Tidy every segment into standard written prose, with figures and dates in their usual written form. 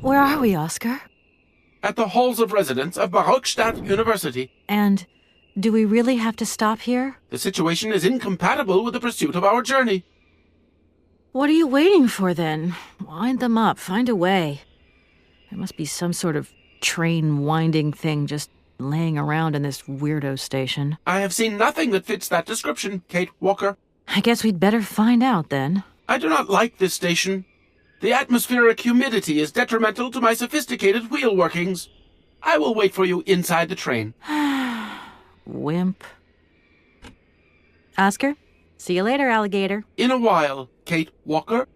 Where are we, Oscar? At the halls of residence of Barrockstadt University. And do we really have to stop here? The situation is incompatible with the pursuit of our journey. What are you waiting for, then? Wind them up. Find a way. There must be some sort of train-winding thing just laying around in this weirdo station. I have seen nothing that fits that description, Kate Walker. I guess we'd better find out, then. I do not like this station. The atmospheric humidity is detrimental to my sophisticated wheel workings. I will wait for you inside the train. Wimp. Oscar, see you later, alligator. In a while, Kate Walker.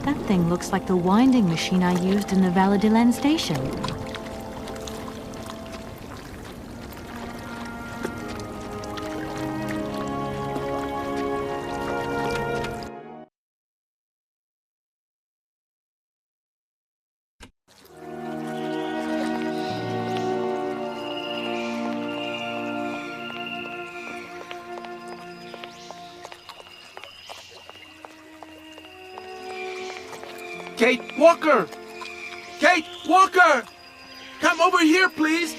That thing looks like the winding machine I used in the Valladolid station. Kate Walker! Kate Walker! Come over here, please!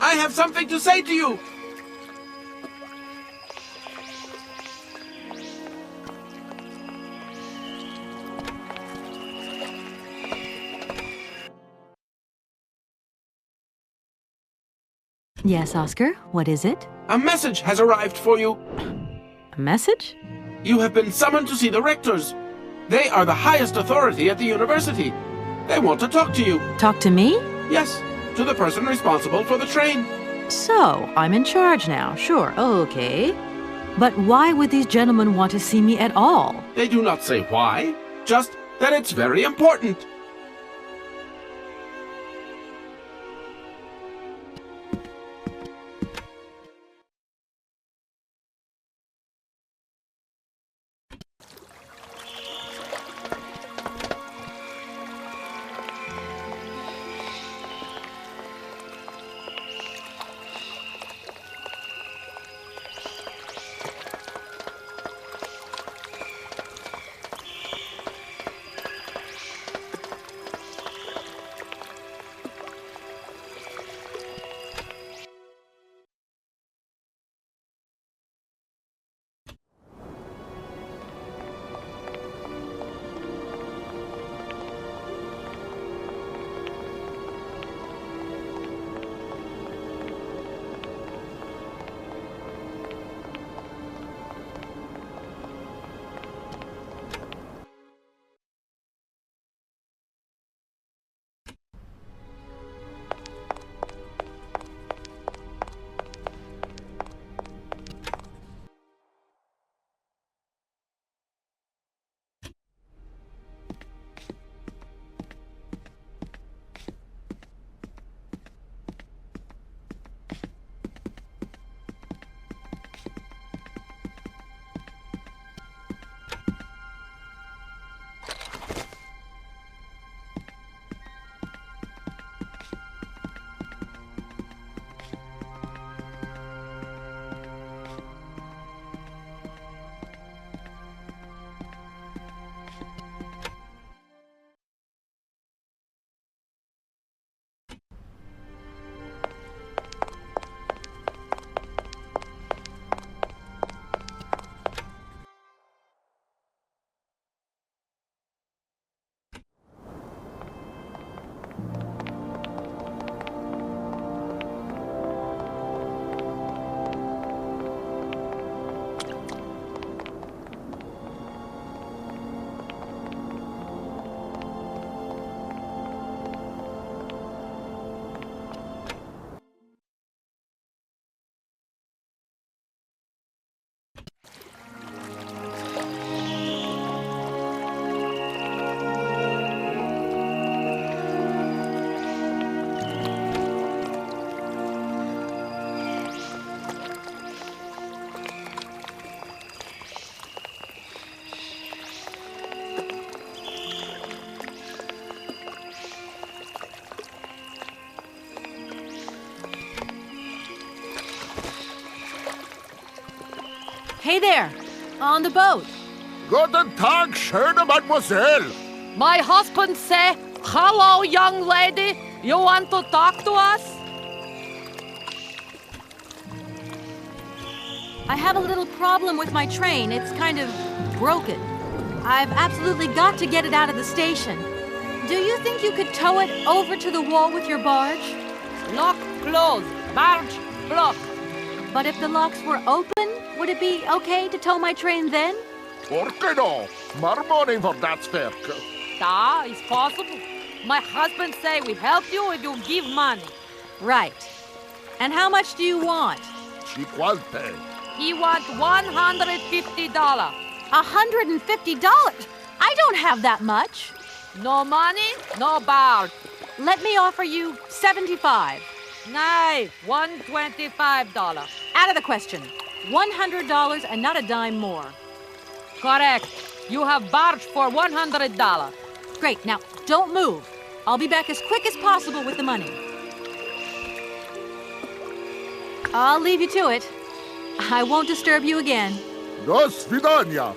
I have something to say to you! Yes, Oscar, what is it? A message has arrived for you. A message? You have been summoned to see the rectors. They are the highest authority at the university. They want to talk to you. Talk to me? Yes, to the person responsible for the train. So, I'm in charge now, sure, okay. But why would these gentlemen want to see me at all? They do not say why, just that it's very important. Hey there, on the boat. Guten Tag, schöne Mademoiselle. My husband say, hello, young lady. You want to talk to us? I have a little problem with my train. It's kind of broken. I've absolutely got to get it out of the station. Do you think you could tow it over to the wall with your barge? Lock closed. Barge blocked. But if the locks were open, would it be okay to tow my train then? Por qué no? More money for that work. Da, it's possible. My husband say we help you if you give money. Right. And how much do you want? She quality. He want $150. $150? I don't have that much. No money, no barge. Let me offer you $75. Nay, $125. Out of the question. $100 and not a dime more. Correct. You have barge for $100. Great. Now, don't move. I'll be back as quick as possible with the money. I'll leave you to it. I won't disturb you again. До свидания.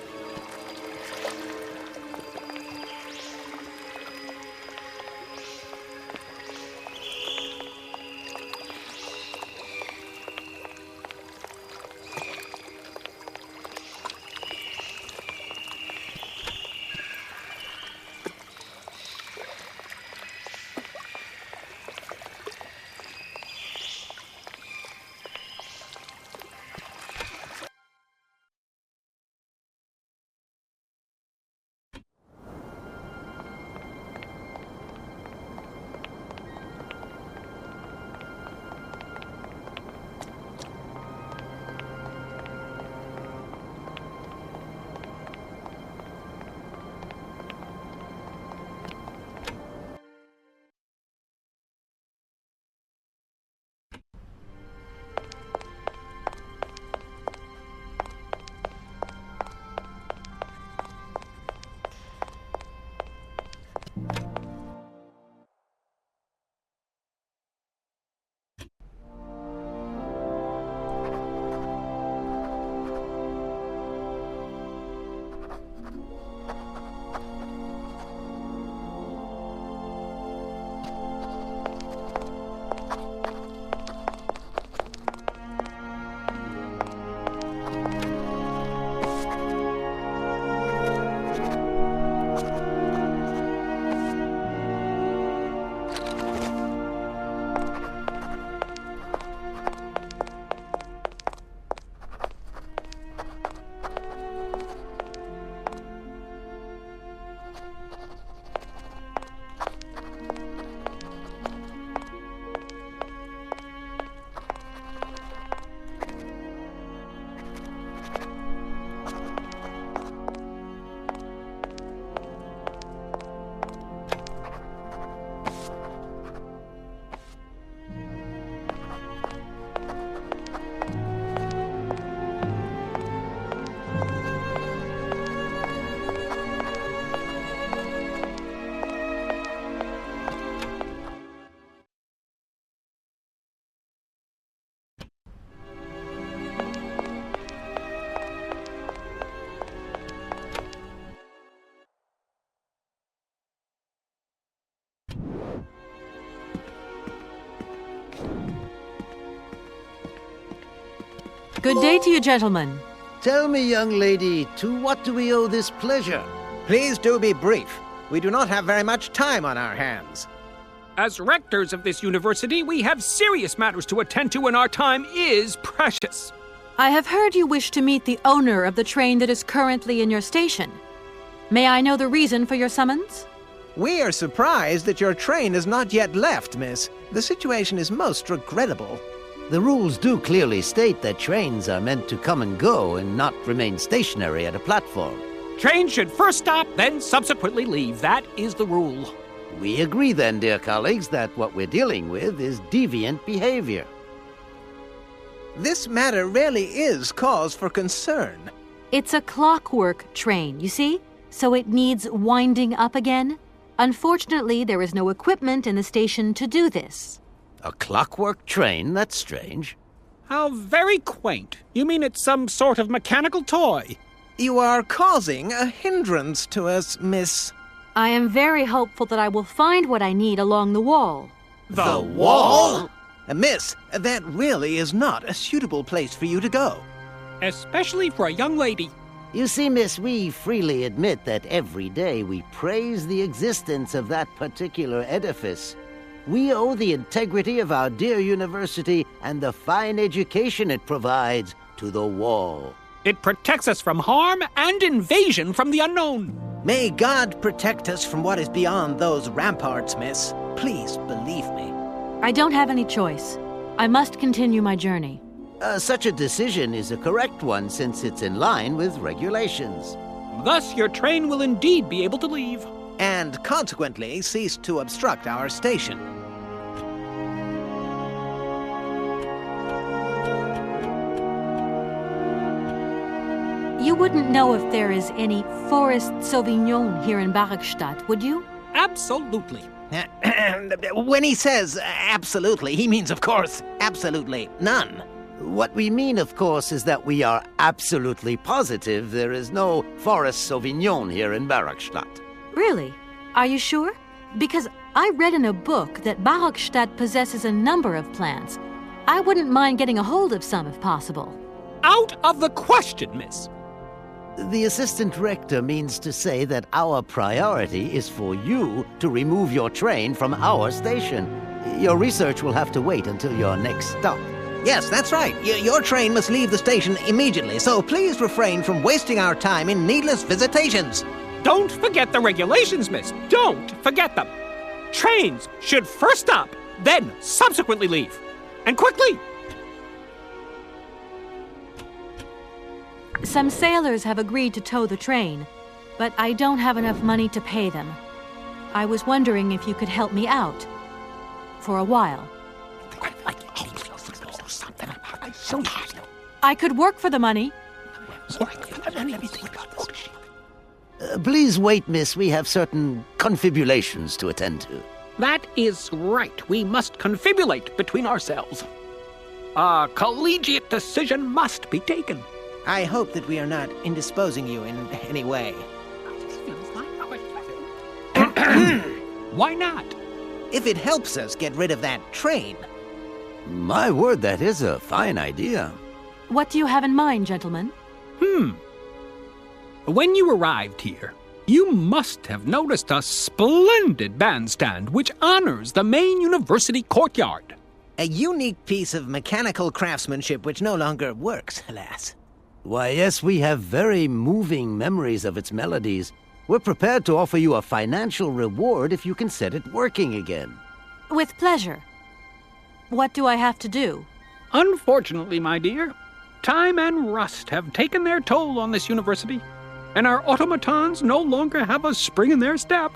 Good day to you, gentlemen. Tell me, young lady, to what do we owe this pleasure? Please do be brief. We do not have very much time on our hands. As rectors of this university, we have serious matters to attend to and our time is precious. I have heard you wish to meet the owner of the train that is currently in your station. May I know the reason for your summons? We are surprised that your train has not yet left, miss. The situation is most regrettable. The rules do clearly state that trains are meant to come and go and not remain stationary at a platform. Trains should first stop, then subsequently leave. That is the rule. We agree then, dear colleagues, that what we're dealing with is deviant behavior. This matter really is cause for concern. It's a clockwork train, you see? So it needs winding up again. Unfortunately, there is no equipment in the station to do this. A clockwork train? That's strange. How very quaint. You mean it's some sort of mechanical toy? You are causing a hindrance to us, miss. I am very hopeful that I will find what I need along the wall. The wall? Miss, that really is not a suitable place for you to go. Especially for a young lady. You see, miss, we freely admit that every day we praise the existence of that particular edifice. We owe the integrity of our dear university and the fine education it provides to the wall. It protects us from harm and invasion from the unknown. May God protect us from what is beyond those ramparts, miss. Please believe me. I don't have any choice. I must continue my journey. Such a decision is a correct one since it's in line with regulations. Thus, your train will indeed be able to leave. And consequently cease to obstruct our station. You wouldn't know if there is any forest Sauvignon here in Barrockstadt, would you? Absolutely. When he says absolutely, he means, of course, absolutely none. What we mean, of course, is that we are absolutely positive there is no forest Sauvignon here in Barrockstadt. Really? Are you sure? Because I read in a book that Barrockstadt possesses a number of plants. I wouldn't mind getting a hold of some if possible. Out of the question, miss. The assistant rector means to say that our priority is for you to remove your train from our station. Your research will have to wait until your next stop. Yes, that's right. Your train must leave the station immediately, so please refrain from wasting our time in needless visitations. Don't forget the regulations, miss. Don't forget them. Trains should first stop, then subsequently leave. And quickly! Some sailors have agreed to tow the train, but I don't have enough money to pay them. I was wondering if you could help me out. For a while. I could work for the money. Please wait, miss. We have certain confibulations to attend to. That is right. We must confibulate between ourselves. A collegiate decision must be taken. I hope that we are not indisposing you in any way. Why not? If it helps us get rid of that train. My word, that is a fine idea. What do you have in mind, gentlemen? When you arrived here, you must have noticed a splendid bandstand which honors the main university courtyard. A unique piece of mechanical craftsmanship which no longer works, alas. Why, yes, we have very moving memories of its melodies. We're prepared to offer you a financial reward if you can set it working again. With pleasure. What do I have to do? Unfortunately, my dear, time and rust have taken their toll on this university, and our automatons no longer have a spring in their step.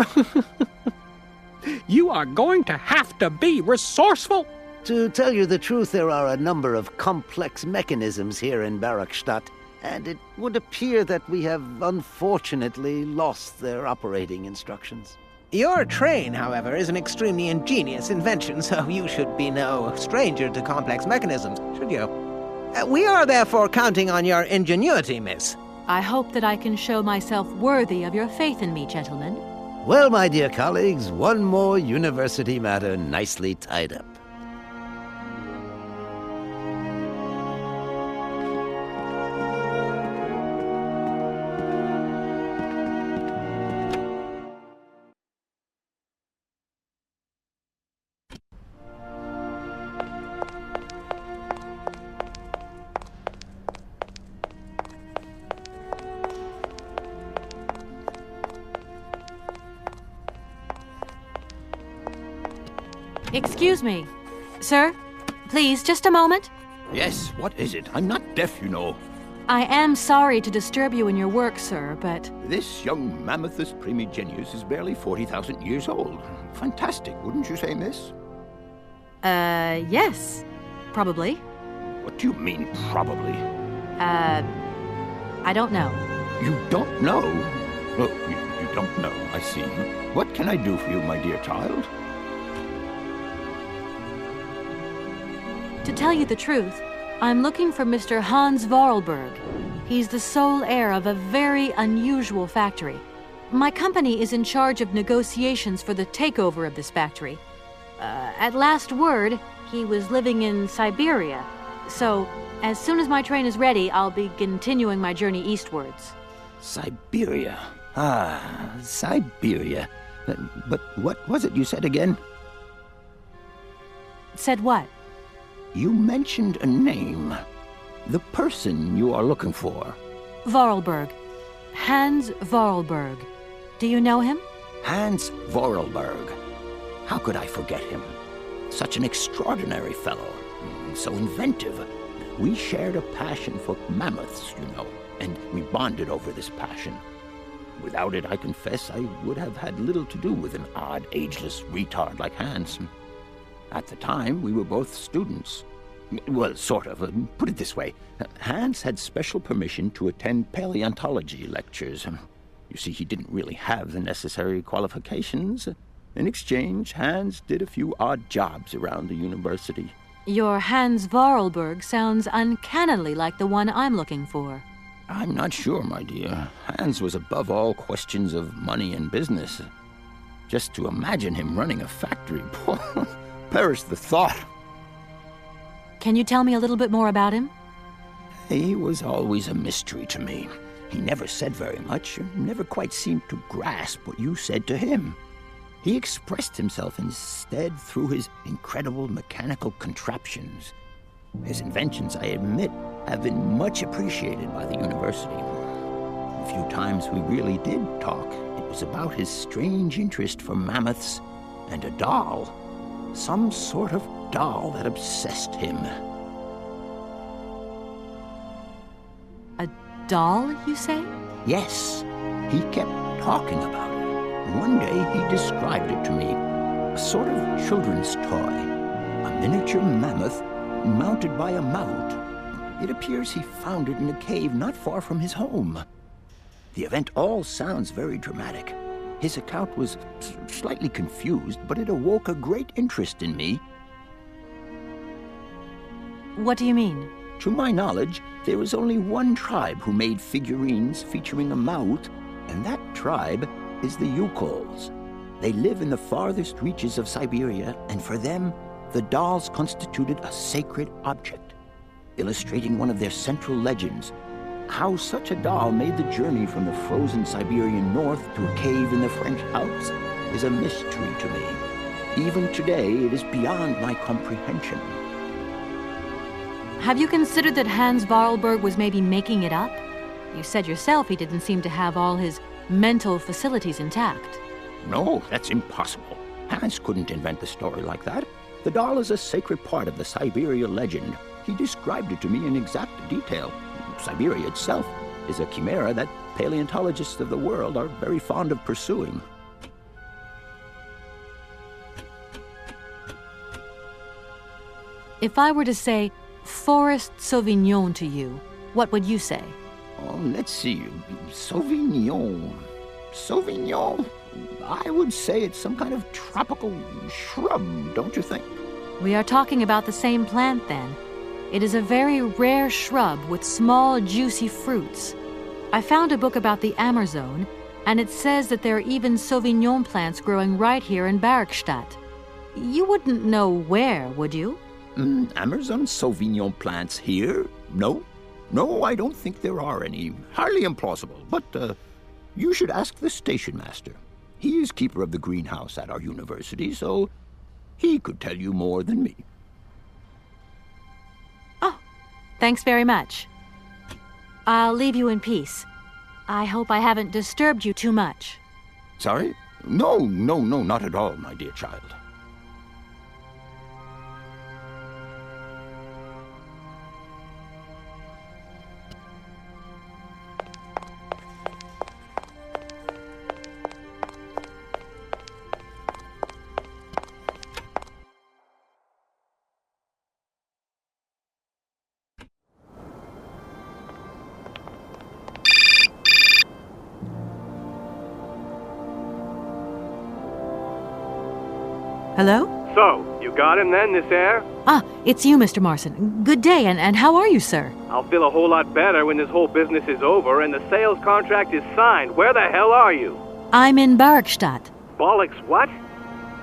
You are going to have to be resourceful. To tell you the truth, there are a number of complex mechanisms here in Barrockstadt, and it would appear that we have unfortunately lost their operating instructions. Your train, however, is an extremely ingenious invention, so you should be no stranger to complex mechanisms, should you? We are therefore counting on your ingenuity, miss. I hope that I can show myself worthy of your faith in me, gentlemen. Well, my dear colleagues, one more university matter nicely tied up. Excuse me. Sir, please, just a moment. Yes, what is it? I'm not deaf, you know. I am sorry to disturb you in your work, sir, but... This young Mammothus primigenius is barely 40,000 years old. Fantastic, wouldn't you say, miss? Yes. Probably. What do you mean, probably? I don't know. You don't know? Oh, you don't know, I see. What can I do for you, my dear child? To tell you the truth, I'm looking for Mr. Hans Vorarlberg. He's the sole heir of a very unusual factory. My company is in charge of negotiations for the takeover of this factory. At last word, he was living in Syberia. So, as soon as my train is ready, I'll be continuing my journey eastwards. Syberia. Ah, Syberia. But what was it you said again? Said what? You mentioned a name. The person you are looking for. Vorarlberg. Hans Vorarlberg. Do you know him? Hans Vorarlberg. How could I forget him? Such an extraordinary fellow. So inventive. We shared a passion for mammoths, you know, and we bonded over this passion. Without it, I confess, I would have had little to do with an odd, ageless retard like Hans. At the time, we were both students. Well, sort of. Put it this way. Hans had special permission to attend paleontology lectures. You see, he didn't really have the necessary qualifications. In exchange, Hans did a few odd jobs around the university. Your Hans Vorarlberg sounds uncannily like the one I'm looking for. I'm not sure, my dear. Hans was above all questions of money and business. Just to imagine him running a factory, perish the thought. Can you tell me a little bit more about him? He was always a mystery to me. He never said very much, never quite seemed to grasp what you said to him. He expressed himself instead through his incredible mechanical contraptions. His inventions, I admit, have been much appreciated by the university. The few times we really did talk, it was about his strange interest for mammoths and a doll. Some sort of doll that obsessed him. A doll, you say? Yes, he kept talking about it. One day he described it to me, a sort of children's toy, a miniature mammoth mounted by a mount. It appears he found it in a cave not far from his home. The event all sounds very dramatic. His account was slightly confused, but it awoke a great interest in me. What do you mean? To my knowledge, there is only one tribe who made figurines featuring a mouth, and that tribe is the Yukols. They live in the farthest reaches of Syberia, and for them, the dolls constituted a sacred object, illustrating one of their central legends. How such a doll made the journey from the frozen Siberian north to a cave in the French Alps is a mystery to me. Even today, it is beyond my comprehension. Have you considered that Hans Vorarlberg was maybe making it up? You said yourself he didn't seem to have all his mental facilities intact. No, that's impossible. Hans couldn't invent a story like that. The doll is a sacred part of the Syberia legend. He described it to me in exact detail. Syberia itself is a chimera that paleontologists of the world are very fond of pursuing. If I were to say Forest Sauvignon to you, what would you say? Oh, let's see. Sauvignon. Sauvignon? I would say it's some kind of tropical shrub, don't you think? We are talking about the same plant, then. It is a very rare shrub with small, juicy fruits. I found a book about the Amerzone, and it says that there are even Sauvignon plants growing right here in Barrockstadt. You wouldn't know where, would you? Amerzone Sauvignon plants here? No. No, I don't think there are any. Hardly implausible. But you should ask the Stationmaster. He is keeper of the greenhouse at our university, so he could tell you more than me. Oh, thanks very much. I'll leave you in peace. I hope I haven't disturbed you too much. Sorry? No, not at all, my dear child. Hello? So, you got him then, this heir? Ah, it's you, Mr. Marson. Good day, and how are you, sir? I'll feel a whole lot better when this whole business is over and the sales contract is signed. Where the hell are you? I'm in Barrockstadt. Bollocks, what?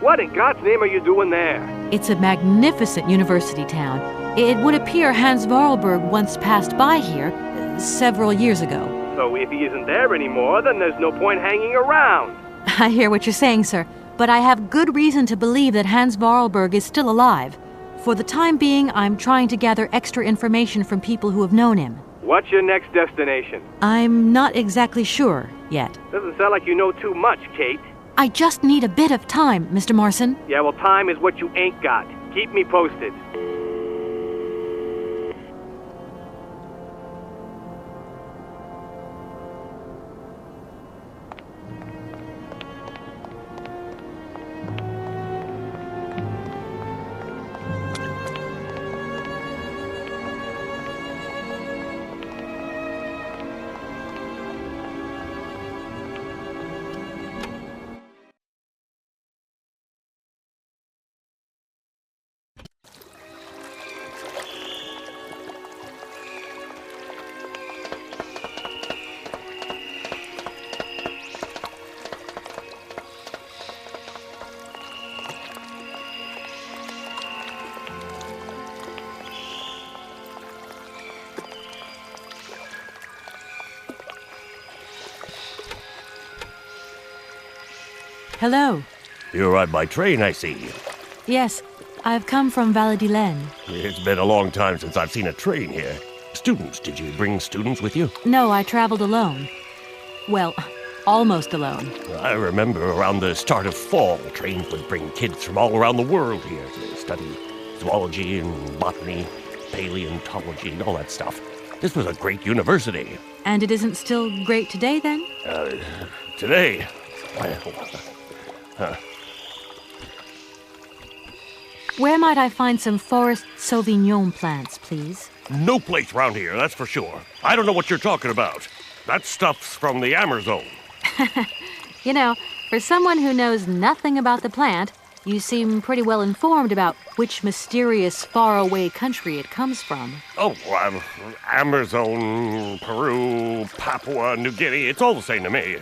What in God's name are you doing there? It's a magnificent university town. It would appear Hans Vorarlberg once passed by here several years ago. So if he isn't there anymore, then there's no point hanging around. I hear what you're saying, sir, but I have good reason to believe that Hans Vorarlberg is still alive. For the time being, I'm trying to gather extra information from people who have known him. What's your next destination? I'm not exactly sure yet. Doesn't sound like you know too much, Kate. I just need a bit of time, Mr. Marson. Yeah, well, time is what you ain't got. Keep me posted. Hello. You arrived by train, I see. Yes, I've come from Valladolid. It's been a long time since I've seen a train here. Students, did you bring students with you? No, I traveled alone. Well, almost alone. I remember around the start of fall, trains would bring kids from all around the world here to study zoology and botany, paleontology, and all that stuff. This was a great university. And it isn't still great today, then? Today? Well, Where might I find some forest Sauvignon plants, please? no place round here, that's for sure. I don't know what you're talking about. That stuff's from the Amerzone. You know, for someone who knows nothing about the plant, you seem pretty well informed about which mysterious faraway country it comes from. Oh, Amerzone, Peru, Papua New Guinea, it's all the same to me.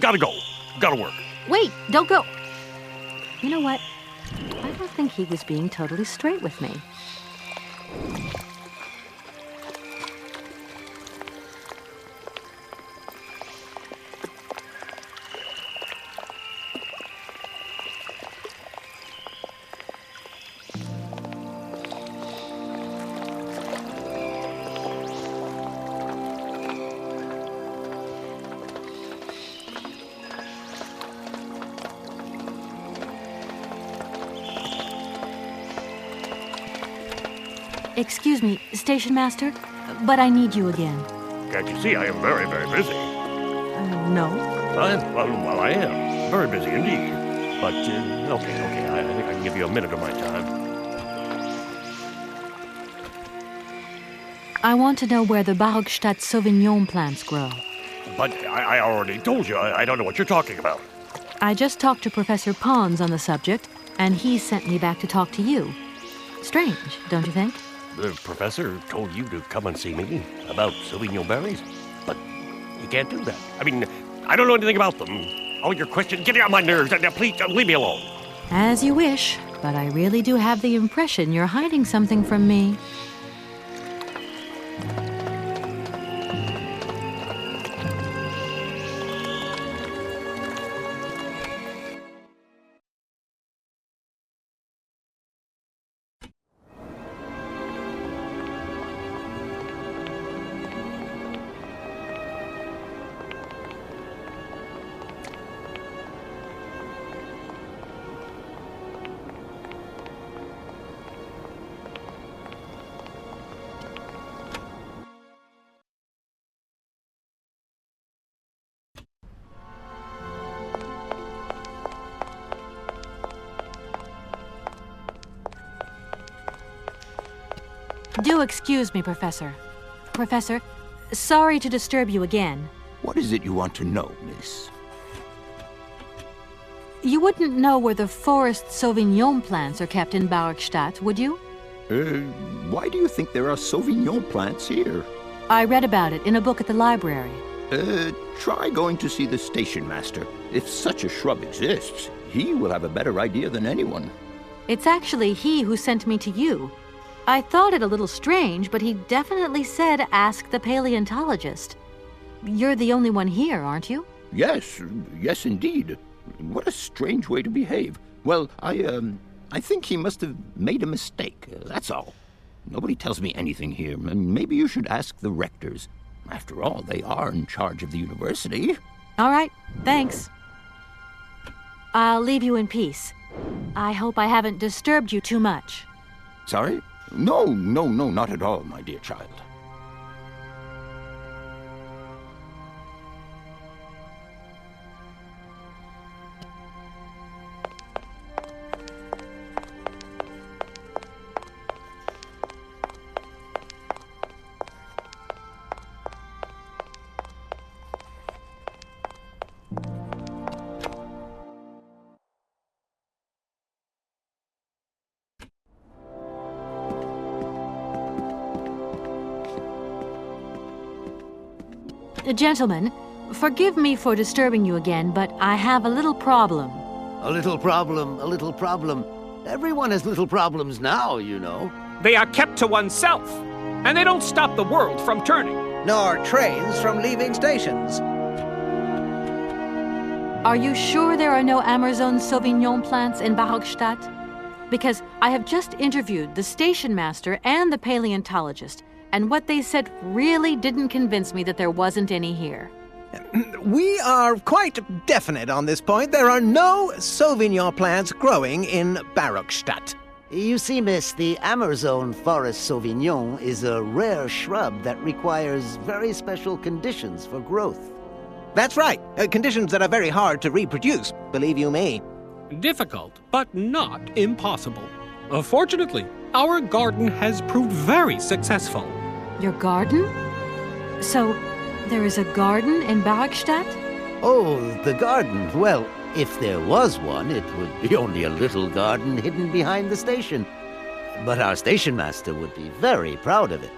Gotta go. Gotta work. Wait, don't go. You know what? I don't think he was being totally straight with me. Excuse me, Station Master, but I need you again. Can't you see I am very, very busy? No. Well, I am. Very busy indeed. But, okay, I think I can give you a minute of my time. I want to know where the Barrockstadt Sauvignon plants grow. But I already told you, I don't know what you're talking about. I just talked to Professor Pons on the subject, and he sent me back to talk to you. Strange, don't you think? The professor told you to come and see me about Sauvignon berries, but you can't do that. I mean, I don't know anything about them. All your questions, get on my nerves, and please leave me alone. As you wish, but I really do have the impression you're hiding something from me. Do excuse me, Professor. Professor, sorry to disturb you again. What is it you want to know, miss? You wouldn't know where the forest Sauvignon plants are kept in Barrockstadt, would you? Why do you think there are Sauvignon plants here? I read about it in a book at the library. Try going to see the Stationmaster. If such a shrub exists, he will have a better idea than anyone. It's actually he who sent me to you. I thought it a little strange, but he definitely said ask the paleontologist. You're the only one here, aren't you? Yes indeed. What a strange way to behave. Well, I think he must have made a mistake, that's all. Nobody tells me anything here. Maybe you should ask the rectors. After all, they are in charge of the university. All right, thanks. I'll leave you in peace. I hope I haven't disturbed you too much. Sorry? No, not at all, my dear child. Gentlemen, forgive me for disturbing you again, but I have a little problem. A little problem. Everyone has little problems now, you know. They are kept to oneself, and they don't stop the world from turning. Nor trains from leaving stations. Are you sure there are no Amerzone Sauvignon plants in Barrockstadt? Because I have just interviewed the Stationmaster and the paleontologist, and what they said really didn't convince me that there wasn't any here. We are quite definite on this point. There are no Sauvignon plants growing in Barrockstadt. You see, miss, the Amerzone Forest Sauvignon is a rare shrub that requires very special conditions for growth. That's right. Conditions that are very hard to reproduce, believe you me. Difficult, but not impossible. Fortunately, our garden has proved very successful. Your garden? So, there is a garden in Barrockstadt? Oh, the garden. Well, if there was one, it would be only a little garden hidden behind the station. But our stationmaster would be very proud of it.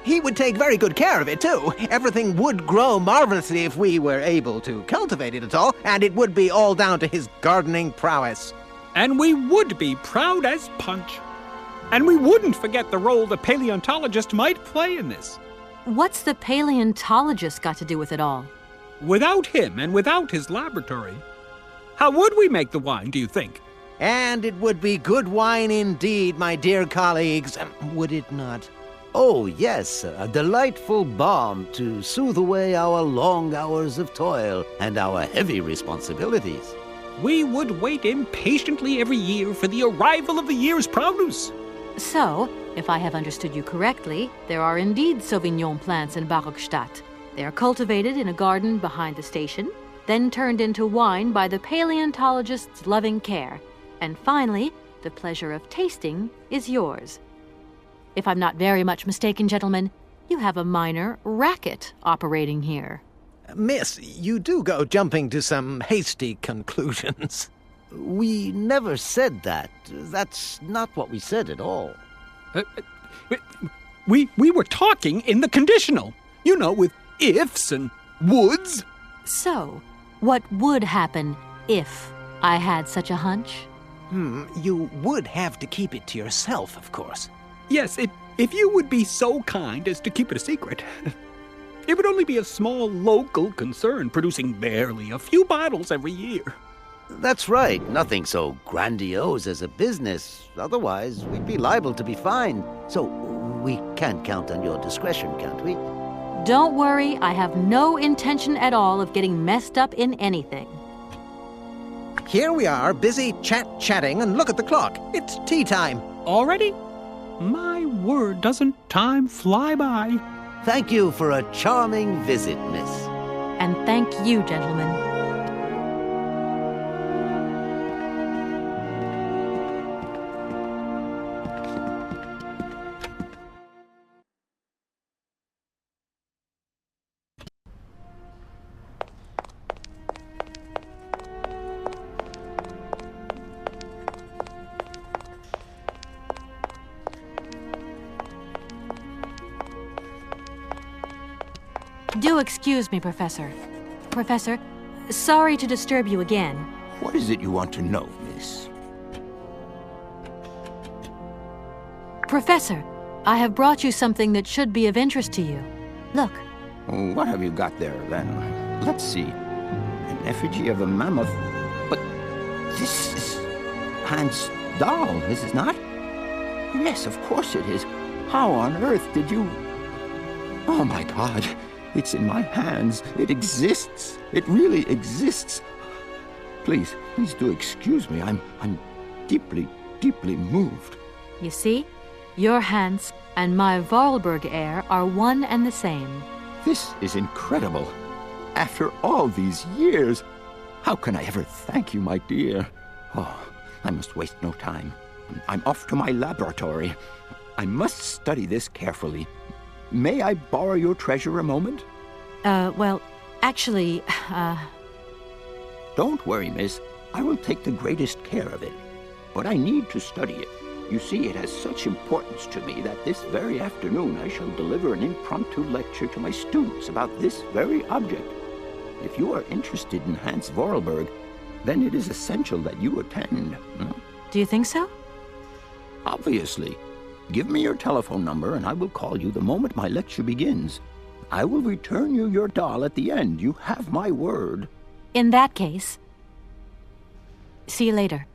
He would take very good care of it, too. Everything would grow marvelously if we were able to cultivate it at all, and it would be all down to his gardening prowess. And we would be proud as punch. And we wouldn't forget the role the paleontologist might play in this. What's the paleontologist got to do with it all? Without him and without his laboratory, how would we make the wine, do you think? And it would be good wine indeed, my dear colleagues, would it not? Oh, yes, a delightful balm to soothe away our long hours of toil and our heavy responsibilities. We would wait impatiently every year for the arrival of the year's produce. So, if I have understood you correctly, there are indeed Sauvignon plants in Barrockstadt. They are cultivated in a garden behind the station, then turned into wine by the paleontologist's loving care. And finally, the pleasure of tasting is yours. If I'm not very much mistaken, gentlemen, you have a minor racket operating here. Miss, you do go jumping to some hasty conclusions. We never said that. That's not what we said at all. We were talking in the conditional. You know, with ifs and woulds. So, what would happen if I had such a hunch? You would have to keep it to yourself, of course. Yes, if you would be so kind as to keep it a secret. It would only be a small local concern, producing barely a few bottles every year. That's right. Nothing so grandiose as a business. Otherwise, we'd be liable to be fined. So, we can't count on your discretion, can't we? Don't worry, I have no intention at all of getting messed up in anything. Here we are, busy chatting, and look at the clock. It's tea time. Already? My word, doesn't time fly by? Thank you for a charming visit, miss. And thank you, gentlemen. Do excuse me, Professor. Professor, sorry to disturb you again. What is it you want to know, miss? Professor, I have brought you something that should be of interest to you. Look. What have you got there, then? Let's see. An effigy of a mammoth. But this is Pons Doll, is it not? Yes, of course it is. How on earth did you... Oh, my God. It's in my hands. It exists. It really exists. Please do excuse me. I'm deeply, deeply moved. You see? Your hands and my Vorarlberg heir are one and the same. This is incredible. After all these years, how can I ever thank you, my dear? Oh, I must waste no time. I'm off to my laboratory. I must study this carefully. May I borrow your treasure a moment? Well, actually, Don't worry, miss. I will take the greatest care of it. But I need to study it. You see, it has such importance to me that this very afternoon I shall deliver an impromptu lecture to my students about this very object. If you are interested in Hans Vorarlberg, then it is essential that you attend. Do you think so? Obviously. Give me your telephone number and I will call you the moment my lecture begins. I will return you your doll at the end. You have my word. In that case, see you later.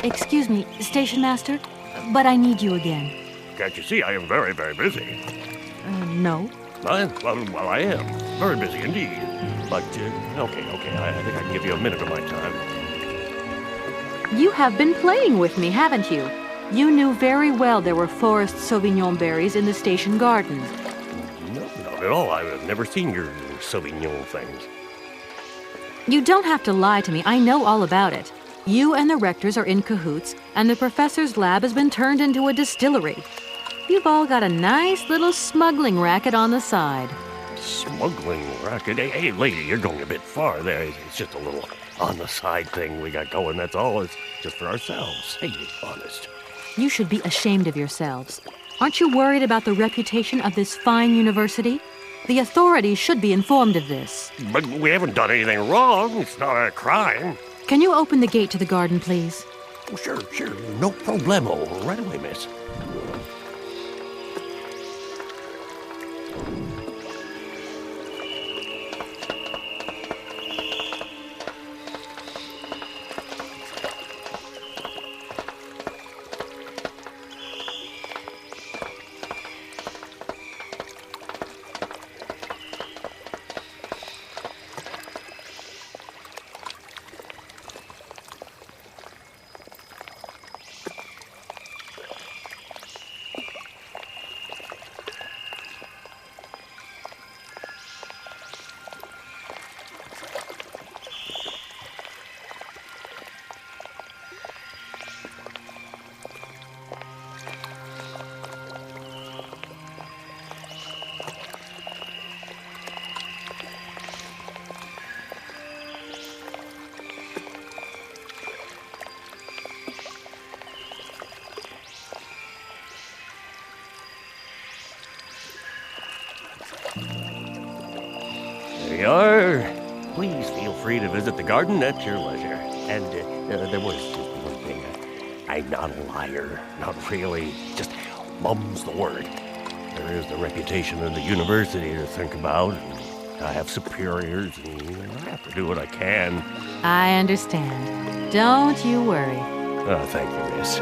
Excuse me, Station Master, but I need you again. Can't you see I am very, very busy? No. Well, I am. Very busy indeed. But, okay, I think I can give you a minute of my time. You have been playing with me, haven't you? You knew very well there were forest Sauvignon berries in the station garden. No, not at all. I've never seen your Sauvignon things. You don't have to lie to me. I know all about it. You and the rectors are in cahoots, and the professor's lab has been turned into a distillery. You've all got a nice little smuggling racket on the side. Smuggling racket? Hey, lady, you're going a bit far there. It's just a little on-the-side thing we got going, that's all. It's just for ourselves. Hey, honest. You should be ashamed of yourselves. Aren't you worried about the reputation of this fine university? The authorities should be informed of this. But we haven't done anything wrong. It's not a crime. Can you open the gate to the garden, please? Oh, sure. No problemo. Right away, miss. Please feel free to visit the garden at your leisure. And there was just one thing. I'm not a liar. Not really. Just mum's the word. There is the reputation of the university to think about. I have superiors, and I have to do what I can. I understand. Don't you worry. Oh, thank you, miss.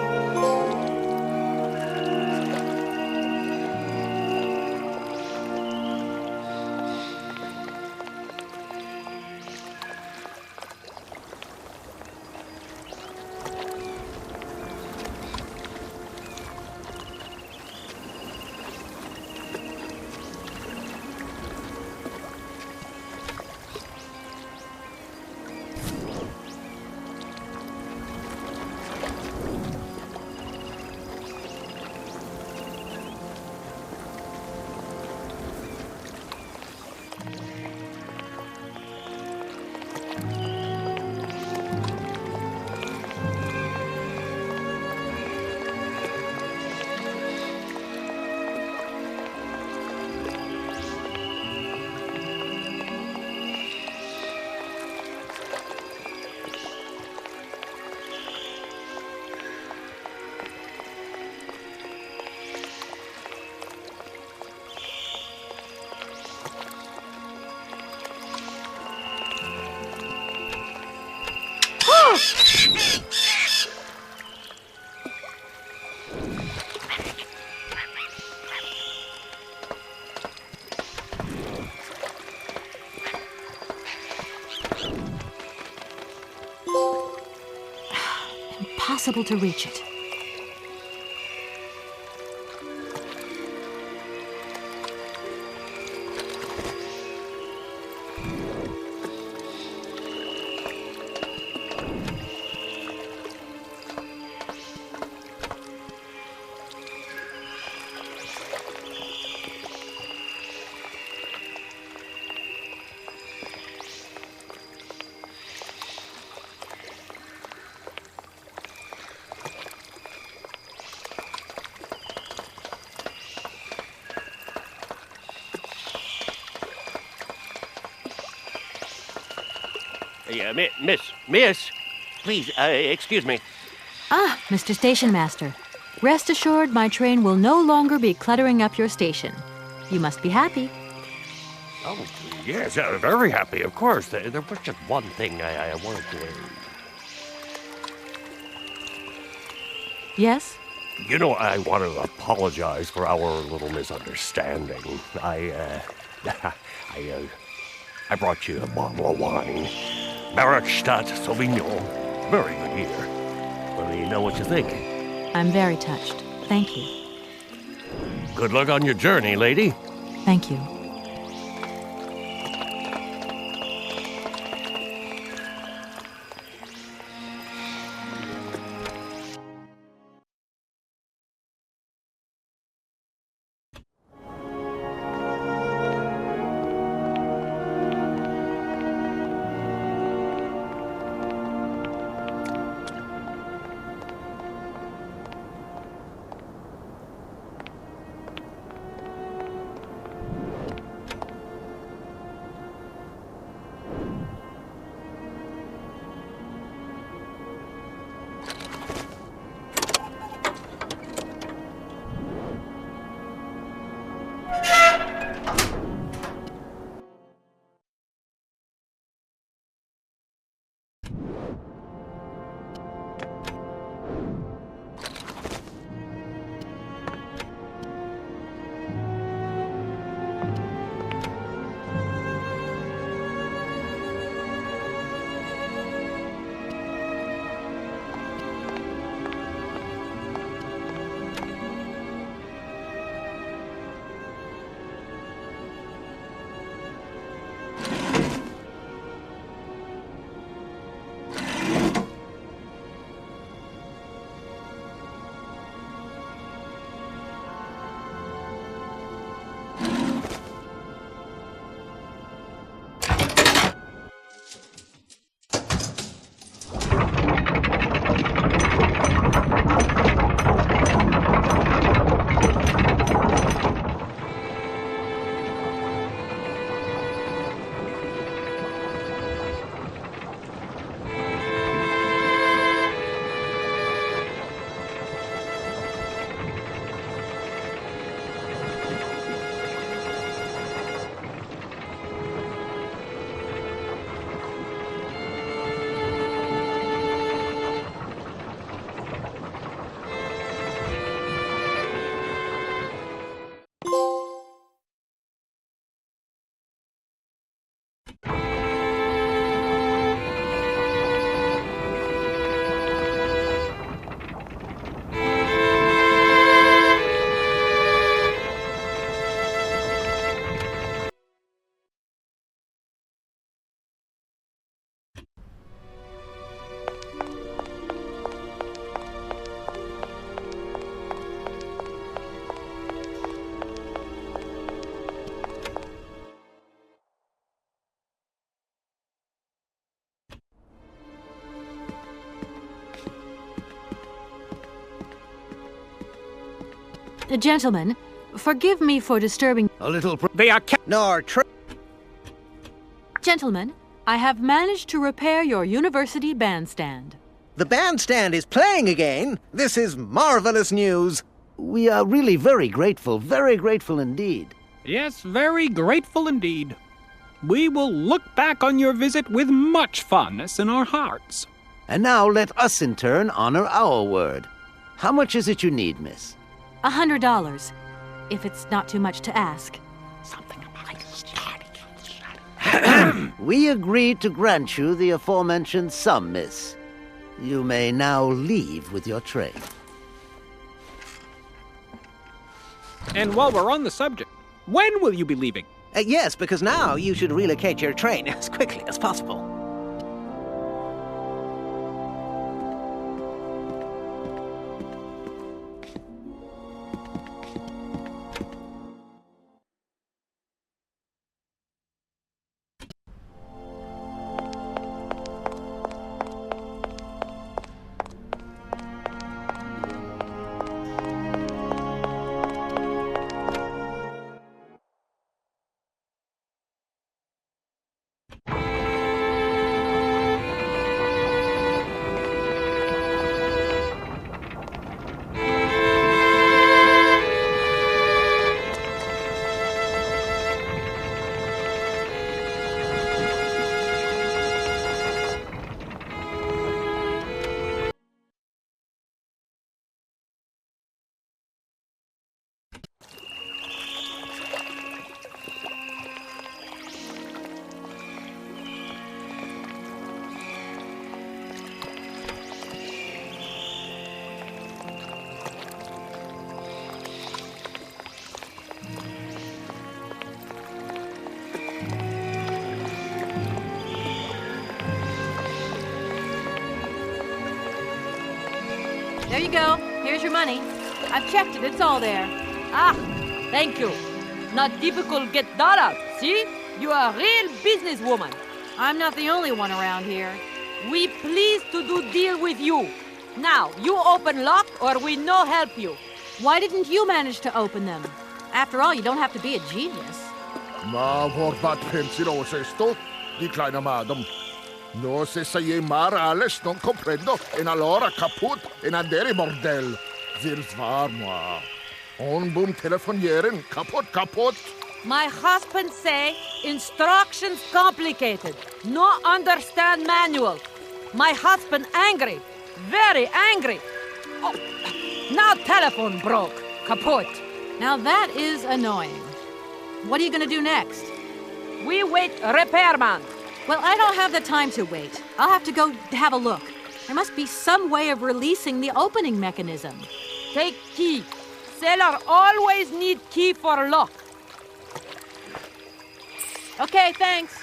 Impossible to reach it. Miss, please, excuse me. Ah, Mr. Station Master. Rest assured my train will no longer be cluttering up your station. You must be happy. Oh, yes, very happy, of course. There was just one thing I wanted to... Yes? You know, I want to apologize for our little misunderstanding. I brought you a bottle of wine. Barrockstadt Sauvignon. Very good beer. Let me know what you think. I'm very touched. Thank you. Good luck on your journey, lady. Thank you. Gentlemen, forgive me for disturbing... A little... They are Gentlemen, I have managed to repair your university bandstand. The bandstand is playing again. This is marvelous news. We are really very grateful indeed. Yes, very grateful indeed. We will look back on your visit with much fondness in our hearts. And now let us in turn honor our word. How much is it you need, miss? $100, if it's not too much to ask. We agree to grant you the aforementioned sum, miss. You may now leave with your train. And while we're on the subject, when will you be leaving? Yes, because now you should relocate your train as quickly as possible. There you go. Here's your money. I've checked it. It's all there. Ah, thank you. Not difficult get that out. See? You are a real businesswoman. I'm not the only one around here. We pleased to do deal with you. Now, you open lock or we no help you. Why didn't you manage to open them? After all, you don't have to be a genius. Ma vorbat pensiroso esto, di kleiner madam. No se sei mar alles non comprendo, en allora kaput, en andere bordel. Wirs war moi. On boom telefonieren, kaput. My husband say instructions complicated. No understand manual. My husband angry. Very angry. Oh, now telephone broke. Kaput. Now that is annoying. What are you going to do next? We wait repairman. Well, I don't have the time to wait. I'll have to go have a look. There must be some way of releasing the opening mechanism. Take key. Sailor always need key for lock. Okay, thanks.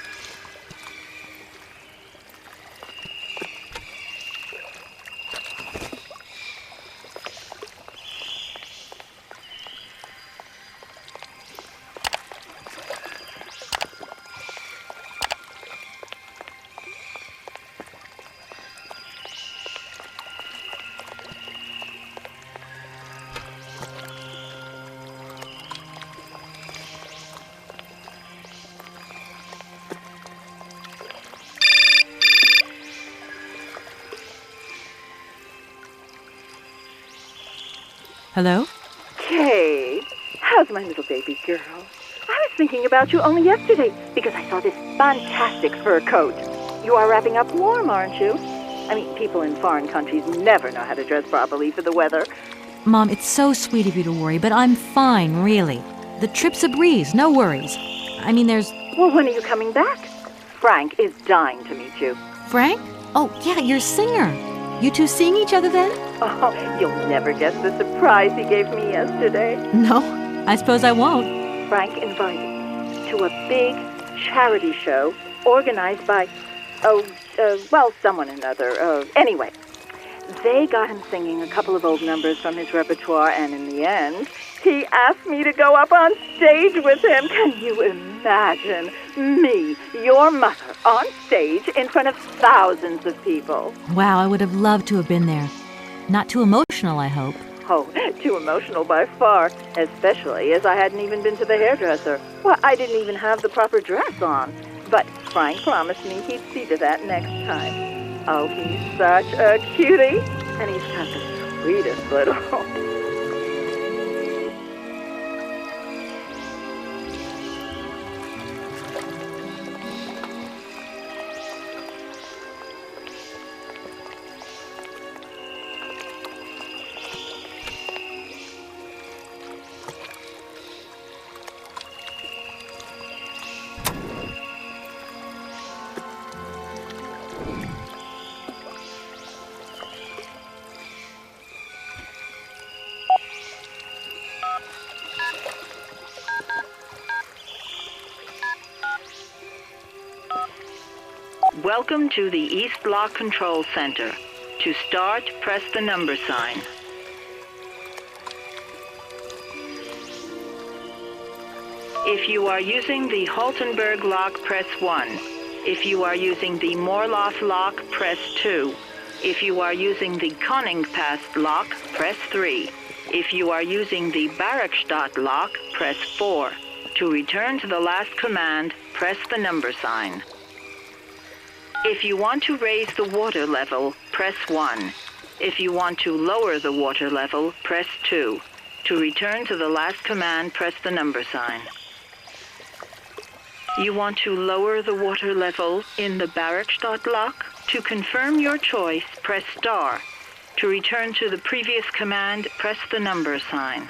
Hello? Kay, how's my little baby girl? I was thinking about you only yesterday because I saw this fantastic fur coat. You are wrapping up warm, aren't you? I mean, people in foreign countries never know how to dress properly for the weather. Mom, it's so sweet of you to worry, but I'm fine, really. The trip's a breeze, no worries. I mean, there's... Well, when are you coming back? Frank is dying to meet you. Frank? Oh, yeah, your singer. You two seeing each other then? Oh, you'll never guess the surprise he gave me yesterday. No, I suppose I won't. Frank invited me to a big charity show organized by, someone or another. Anyway, they got him singing a couple of old numbers from his repertoire, and in the end, he asked me to go up on stage with him. Can you imagine me, your mother, on stage in front of thousands of people? Wow, I would have loved to have been there. Not too emotional, I hope. Oh, too emotional by far, especially as I hadn't even been to the hairdresser. Well, I didn't even have the proper dress on. But Frank promised me he'd see to that next time. Oh, he's such a cutie, and he's got the sweetest little... Welcome to the East Block Control Center. To start, press the number sign. If you are using the Haltenberg lock, press 1. If you are using the Morloff lock, press 2. If you are using the Koningpass lock, press 3. If you are using the Barrockstadt lock, press 4. To return to the last command, press the number sign. If you want to raise the water level, press 1. If you want to lower the water level, press 2. To return to the last command, press the number sign. You want to lower the water level in the Barrockstadt lock? To confirm your choice, press star. To return to the previous command, press the number sign.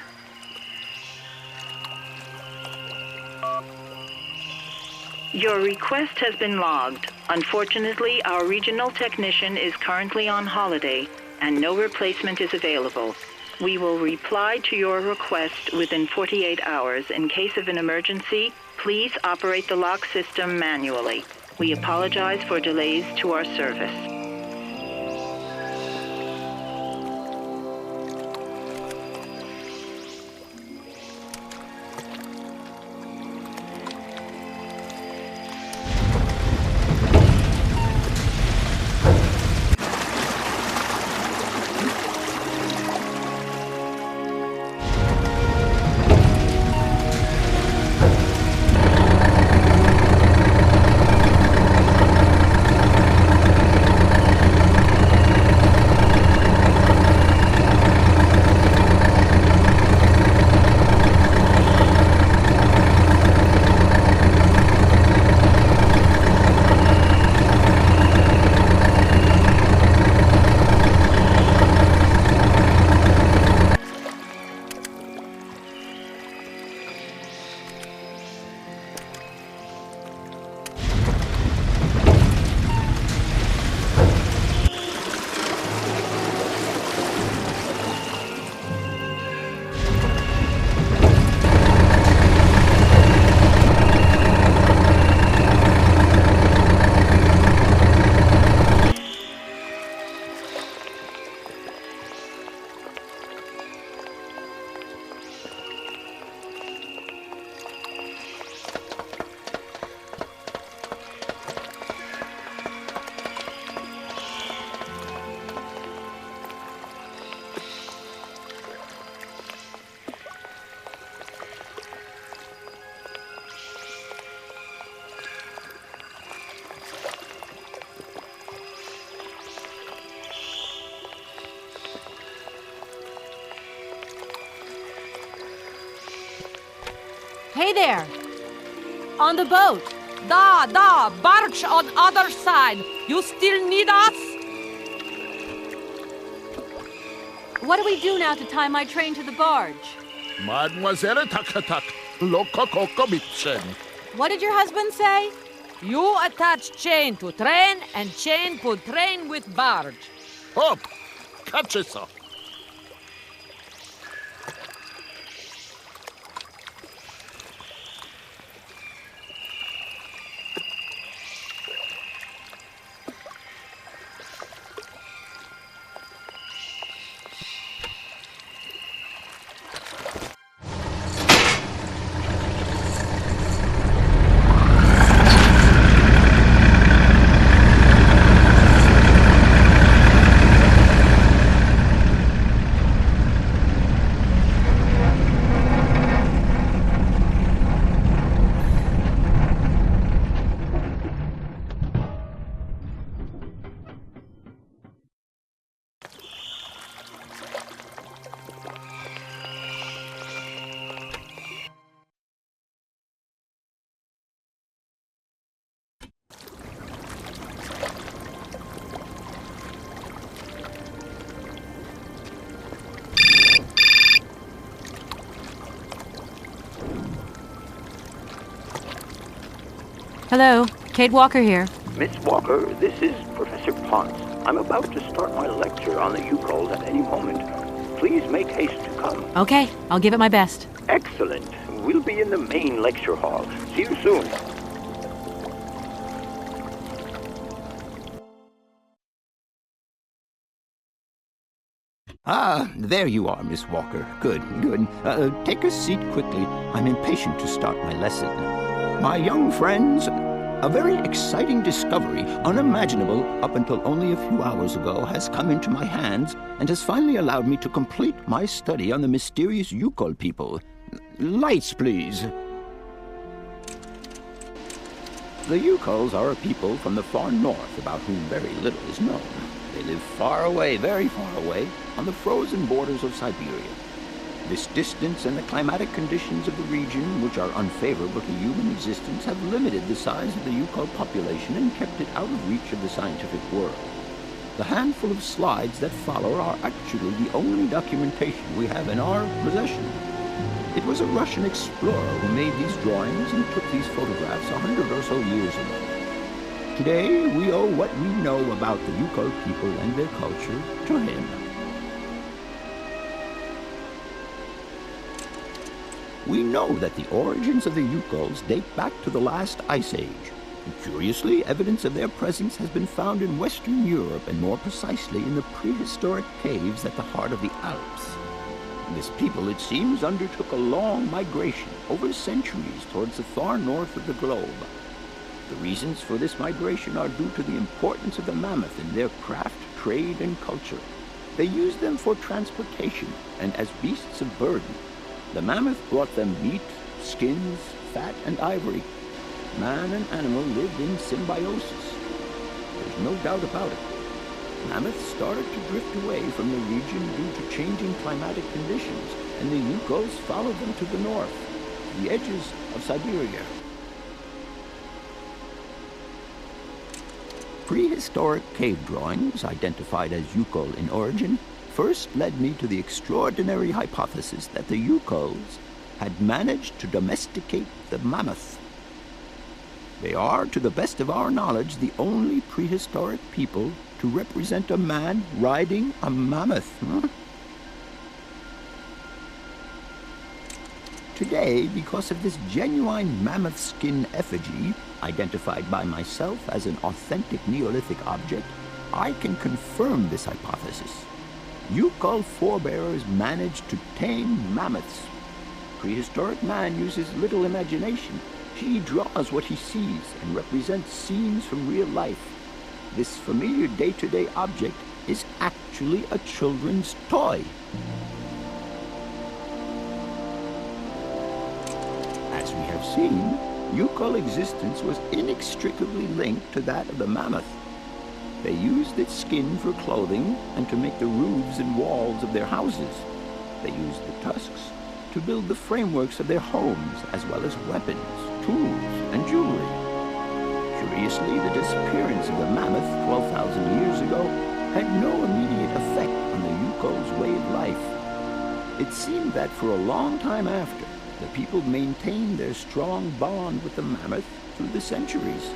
Your request has been logged. Unfortunately, our regional technician is currently on holiday, and no replacement is available. We will reply to your request within 48 hours. In case of an emergency, please operate the lock system manually. We apologize for delays to our service. Hey there! On the boat! Barge on other side! You still need us? What do we do now to tie my train to the barge? Mademoiselle Takatak, Loco Coco Mitchen. What did your husband say? You attach chain to train and chain put train with barge. Hop! Catch it up. Hello, Kate Walker here. Miss Walker, this is Professor Pons. I'm about to start my lecture on the Yukols at any moment. Please make haste to come. Okay, I'll give it my best. Excellent. We'll be in the main lecture hall. See you soon. Ah, there you are, Miss Walker. Good, good. Take a seat quickly. I'm impatient to start my lesson. My young friends, a very exciting discovery, unimaginable up until only a few hours ago, has come into my hands and has finally allowed me to complete my study on the mysterious Yukol people. Lights, please. The Yukols are a people from the far north about whom very little is known. They live far away, very far away, on the frozen borders of Syberia. This distance and the climatic conditions of the region, which are unfavorable to human existence, have limited the size of the Yukol population and kept it out of reach of the scientific world. The handful of slides that follow are actually the only documentation we have in our possession. It was a Russian explorer who made these drawings and took these photographs 100 or so years ago. Today, we owe what we know about the Yukol people and their culture to him. We know that the origins of the Yukols date back to the last ice age. And curiously, evidence of their presence has been found in Western Europe, and more precisely in the prehistoric caves at the heart of the Alps. This people, it seems, undertook a long migration over centuries towards the far north of the globe. The reasons for this migration are due to the importance of the mammoth in their craft, trade, and culture. They used them for transportation and as beasts of burden. The mammoth brought them meat, skins, fat, and ivory. Man and animal lived in symbiosis. There's no doubt about it. Mammoths started to drift away from the region due to changing climatic conditions, and the Yukos followed them to the north, to the edges of Syberia. Prehistoric cave drawings, identified as Yukol in origin, first led me to the extraordinary hypothesis that the Yukols had managed to domesticate the mammoth. They are, to the best of our knowledge, the only prehistoric people to represent a man riding a mammoth. Today, because of this genuine mammoth skin effigy, identified by myself as an authentic Neolithic object, I can confirm this hypothesis. Yukol forebears managed to tame mammoths. Prehistoric man uses little imagination. He draws what he sees and represents scenes from real life. This familiar day-to-day object is actually a children's toy. As we have seen, Yukol existence was inextricably linked to that of the mammoth. They used its skin for clothing and to make the roofs and walls of their houses. They used the tusks to build the frameworks of their homes, as well as weapons, tools, and jewelry. Curiously, the disappearance of the mammoth 12,000 years ago had no immediate effect on the Yukol's way of life. It seemed that for a long time after, the people maintained their strong bond with the mammoth through the centuries.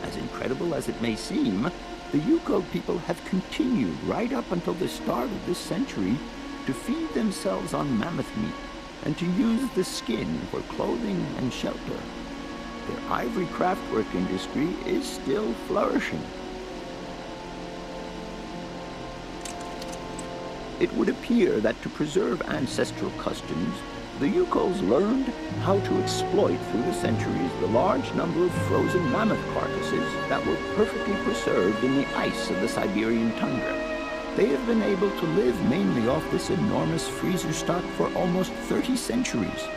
As incredible as it may seem, the Yukol people have continued right up until the start of this century to feed themselves on mammoth meat and to use the skin for clothing and shelter. Their ivory craftwork industry is still flourishing. It would appear that to preserve ancestral customs, the Yukols learned how to exploit through the centuries the large number of frozen mammoth carcasses that were perfectly preserved in the ice of the Siberian tundra. They have been able to live mainly off this enormous freezer stock for almost 30 centuries.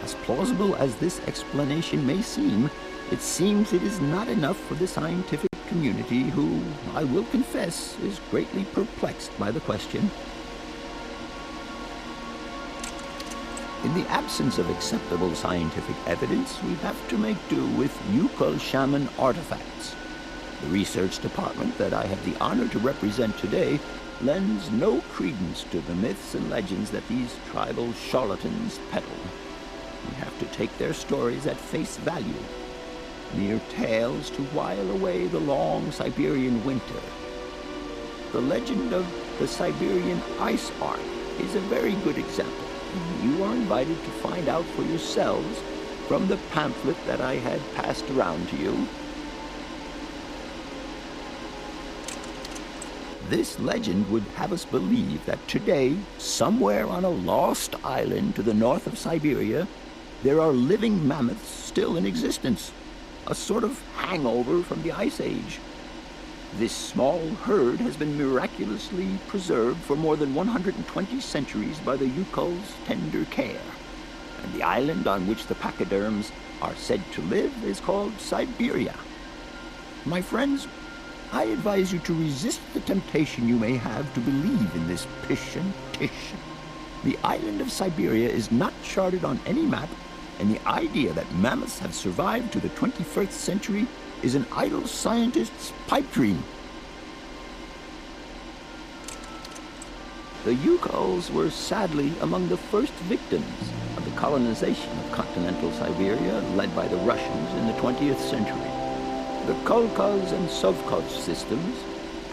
As plausible as this explanation may seem, it seems it is not enough for the scientific community who, I will confess, is greatly perplexed by the question. In the absence of acceptable scientific evidence, we have to make do with Yukol shaman artifacts. The research department that I have the honor to represent today lends no credence to the myths and legends that these tribal charlatans peddle. We have to take their stories at face value. mere tales to while away the long Siberian winter. The legend of the Siberian Ice Ark is a very good example. You are invited to find out for yourselves from the pamphlet that I had passed around to you. This legend would have us believe that today, somewhere on a lost island to the north of Syberia, there are living mammoths still in existence, a sort of hangover from the Ice Age. This small herd has been miraculously preserved for more than 120 centuries by the Yukul's tender care, and the island on which the pachyderms are said to live is called Syberia. My friends, I advise you to resist the temptation you may have to believe in this pish and tish. The island of Syberia is not charted on any map, and the idea that mammoths have survived to the 21st century is an idle scientist's pipe dream. The Yukuls were sadly among the first victims of the colonization of continental Siberia led by the Russians in the 20th century. The Kolkhoz and Sovkhoz systems,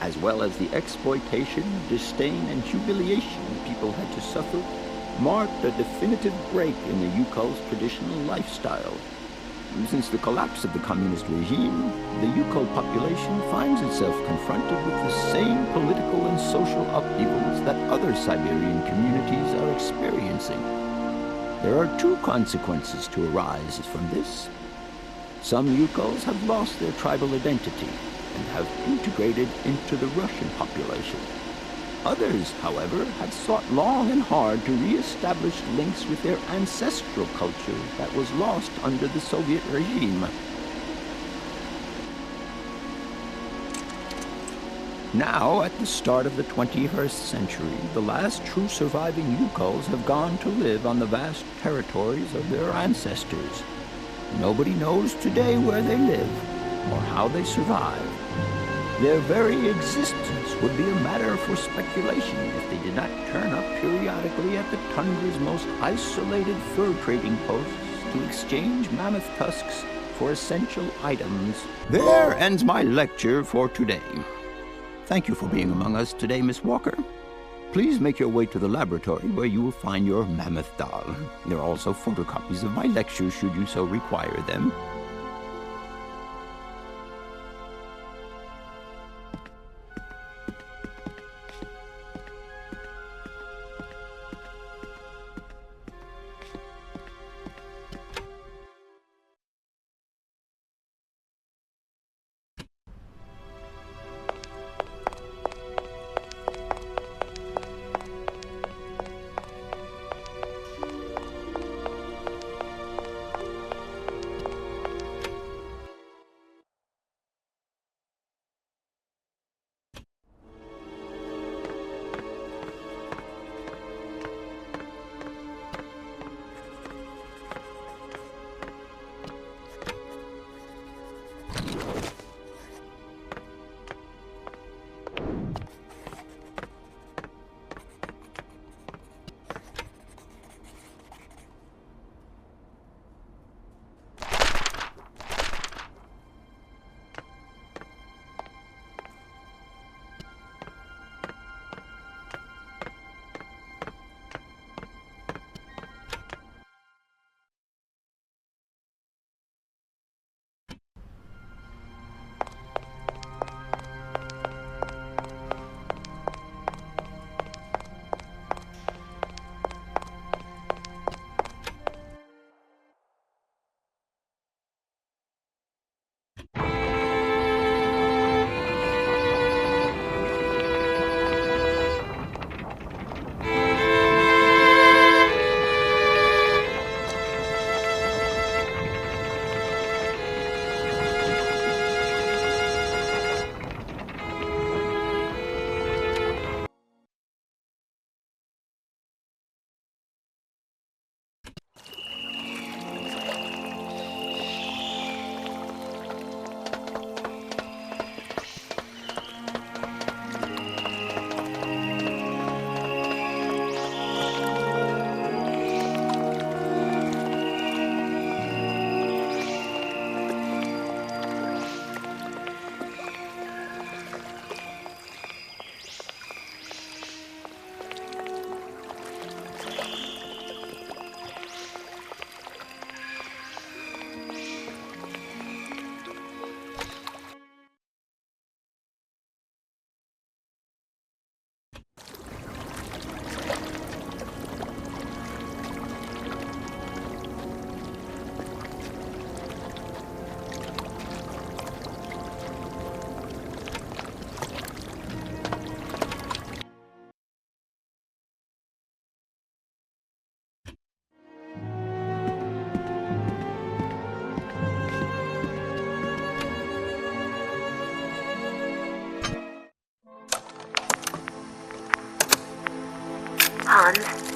as well as the exploitation, disdain, and humiliation people had to suffer, marked a definitive break in the Yukul's traditional lifestyle. Since the collapse of the communist regime, the Yukul population finds itself confronted with the same political and social upheavals that other Siberian communities are experiencing. There are two consequences to arise from this. Some Yukuls have lost their tribal identity and have integrated into the Russian population. Others, however, have sought long and hard to re-establish links with their ancestral culture that was lost under the Soviet regime. Now, at the start of the 21st century, the last true surviving Yukuls have gone to live on the vast territories of their ancestors. Nobody knows today where they live or how they survive. Their very existence would be a matter for speculation if they did not turn up periodically at the tundra's most isolated fur trading posts to exchange mammoth tusks for essential items. There ends my lecture for today. Thank you for being among us today, Miss Walker. Please make your way to the laboratory where you will find your Mammoth Doll. There are also photocopies of my lectures should you so require them.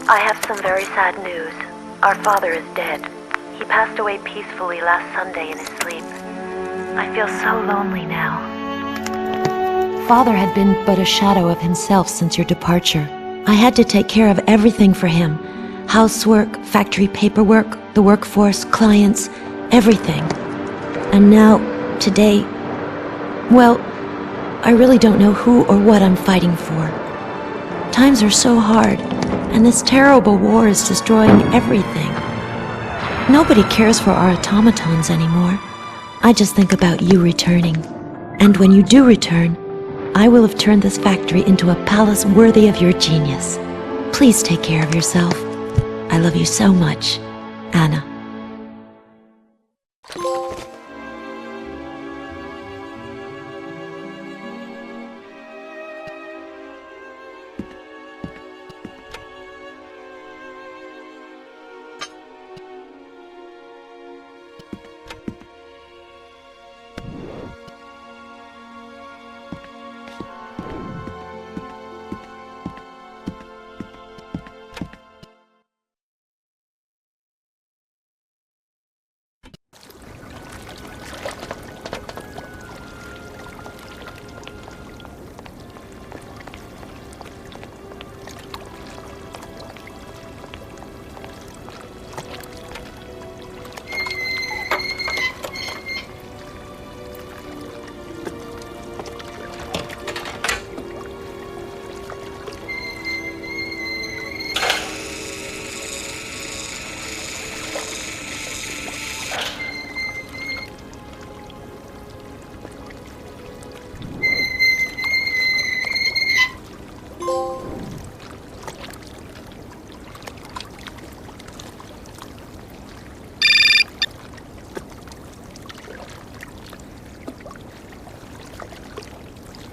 I have some very sad news. Our father is dead. He passed away peacefully last Sunday in his sleep. I feel so lonely now. Father had been but a shadow of himself since your departure. I had to take care of everything for him. Housework, factory paperwork, the workforce, clients, everything. And now, today, well, I really don't know who or what I'm fighting for. Times are so hard, and this terrible war is destroying everything. Nobody cares for our automatons anymore. I just think about you returning. And when you do return, I will have turned this factory into a palace worthy of your genius. Please take care of yourself. I love you so much, Anna.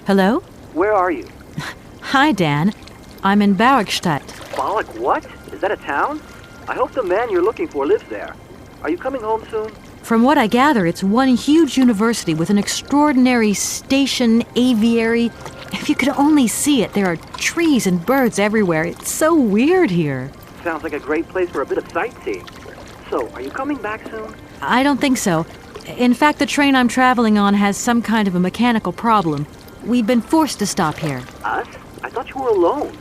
Hello? Where are you? Hi, Dan. I'm in Barrockstadt. Bollock, what? Is that a town? I hope the man you're looking for lives there. Are you coming home soon? From what I gather, it's one huge university with an extraordinary station, aviary. If you could only see it, there are trees and birds everywhere. It's so weird here. Sounds like a great place for a bit of sightseeing. So, are you coming back soon? I don't think so. In fact, the train I'm traveling on has some kind of a mechanical problem. We've been forced to stop here. Us? I thought you were alone.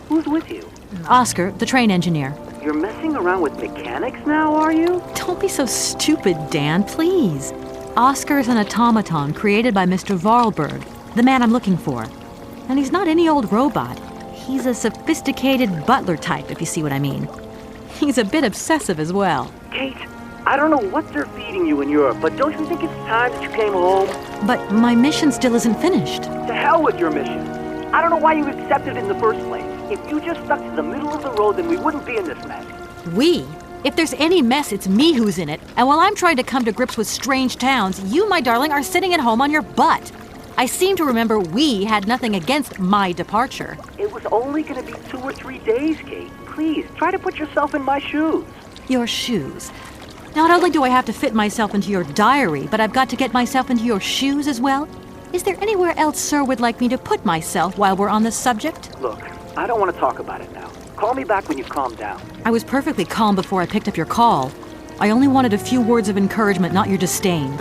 Who's with you? Oscar, the train engineer. You're messing around with mechanics now, are you? Don't be so stupid, Dan, please. Oscar is an automaton created by Mr. Vorarlberg, the man I'm looking for. And he's not any old robot. He's a sophisticated butler type, if you see what I mean. He's a bit obsessive as well. Kate, I don't know what they're feeding you in Europe, but don't you think it's time that you came home? But my mission still isn't finished. To hell with your mission. I don't know why you accepted in the first place. If you just stuck to the middle of the road, then we wouldn't be in this mess. We? If there's any mess, it's me who's in it. And while I'm trying to come to grips with strange towns, you, my darling, are sitting at home on your butt. I seem to remember we had nothing against my departure. It was only going to be 2 or 3 days, Kate. Please, try to put yourself in my shoes. Your shoes? Not only do I have to fit myself into your diary, but I've got to get myself into your shoes as well? Is there anywhere else Sir would like me to put myself while we're on this subject? Look, I don't want to talk about it now. Call me back when you've calmed down. I was perfectly calm before I picked up your call. I only wanted a few words of encouragement, not your disdain.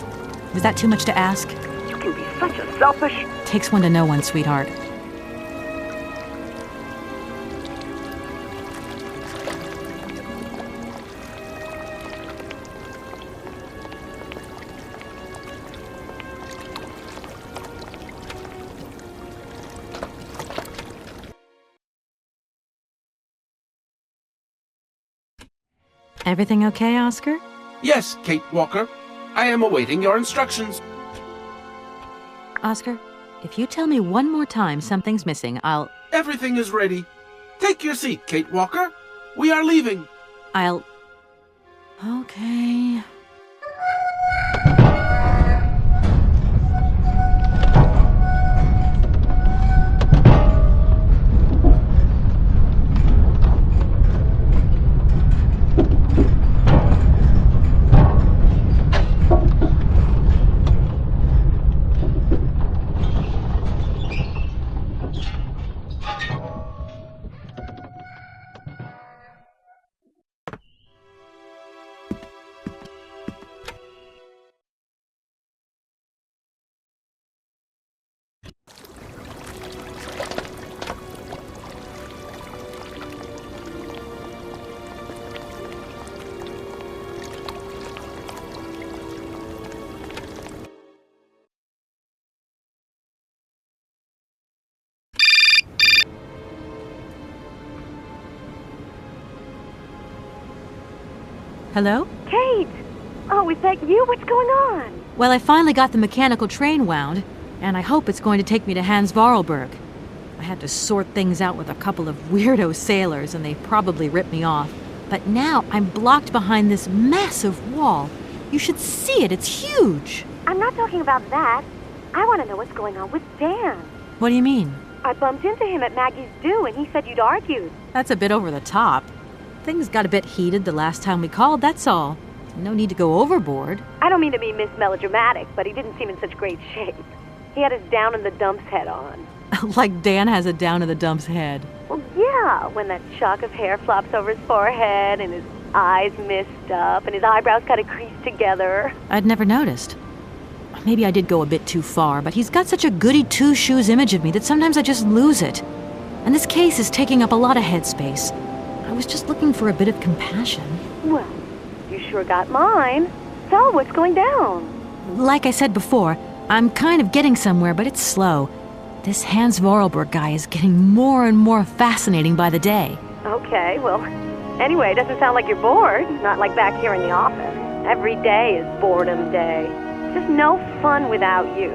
Was that too much to ask? You can be such a selfish... Takes one to know one, sweetheart. Everything okay, Oscar? Yes, Kate Walker. I am awaiting your instructions. Oscar, if you tell me one more time something's missing, I'll... Everything is ready. Take your seat, Kate Walker. We are leaving. I'll... Okay... Hello? Kate! Oh, is that you? What's going on? Well, I finally got the mechanical train wound, and I hope it's going to take me to Hans Vorarlberg. I had to sort things out with a couple of weirdo sailors, and they probably ripped me off. But now I'm blocked behind this massive wall. You should see it. It's huge. I'm not talking about that. I want to know what's going on with Dan. What do you mean? I bumped into him at Maggie's do, and he said you'd argued. That's a bit over the top. Things got a bit heated the last time we called, that's all. No need to go overboard. I don't mean to be melodramatic, but he didn't seem in such great shape. He had his down-in-the-dumps head on. Like Dan has a down-in-the-dumps head. Well, yeah, when that shock of hair flops over his forehead and his eyes mist up and his eyebrows kind of creased together. I'd never noticed. Maybe I did go a bit too far, but he's got such a goody two-shoes image of me that sometimes I just lose it. And this case is taking up a lot of headspace. I was just looking for a bit of compassion. Well, you sure got mine. So, what's going down? Like I said before, I'm kind of getting somewhere, but it's slow. This Hans Vorarlberg guy is getting more and more fascinating by the day. Okay, well, anyway, it doesn't sound like you're bored. Not like back here in the office. Every day is boredom day. Just no fun without you.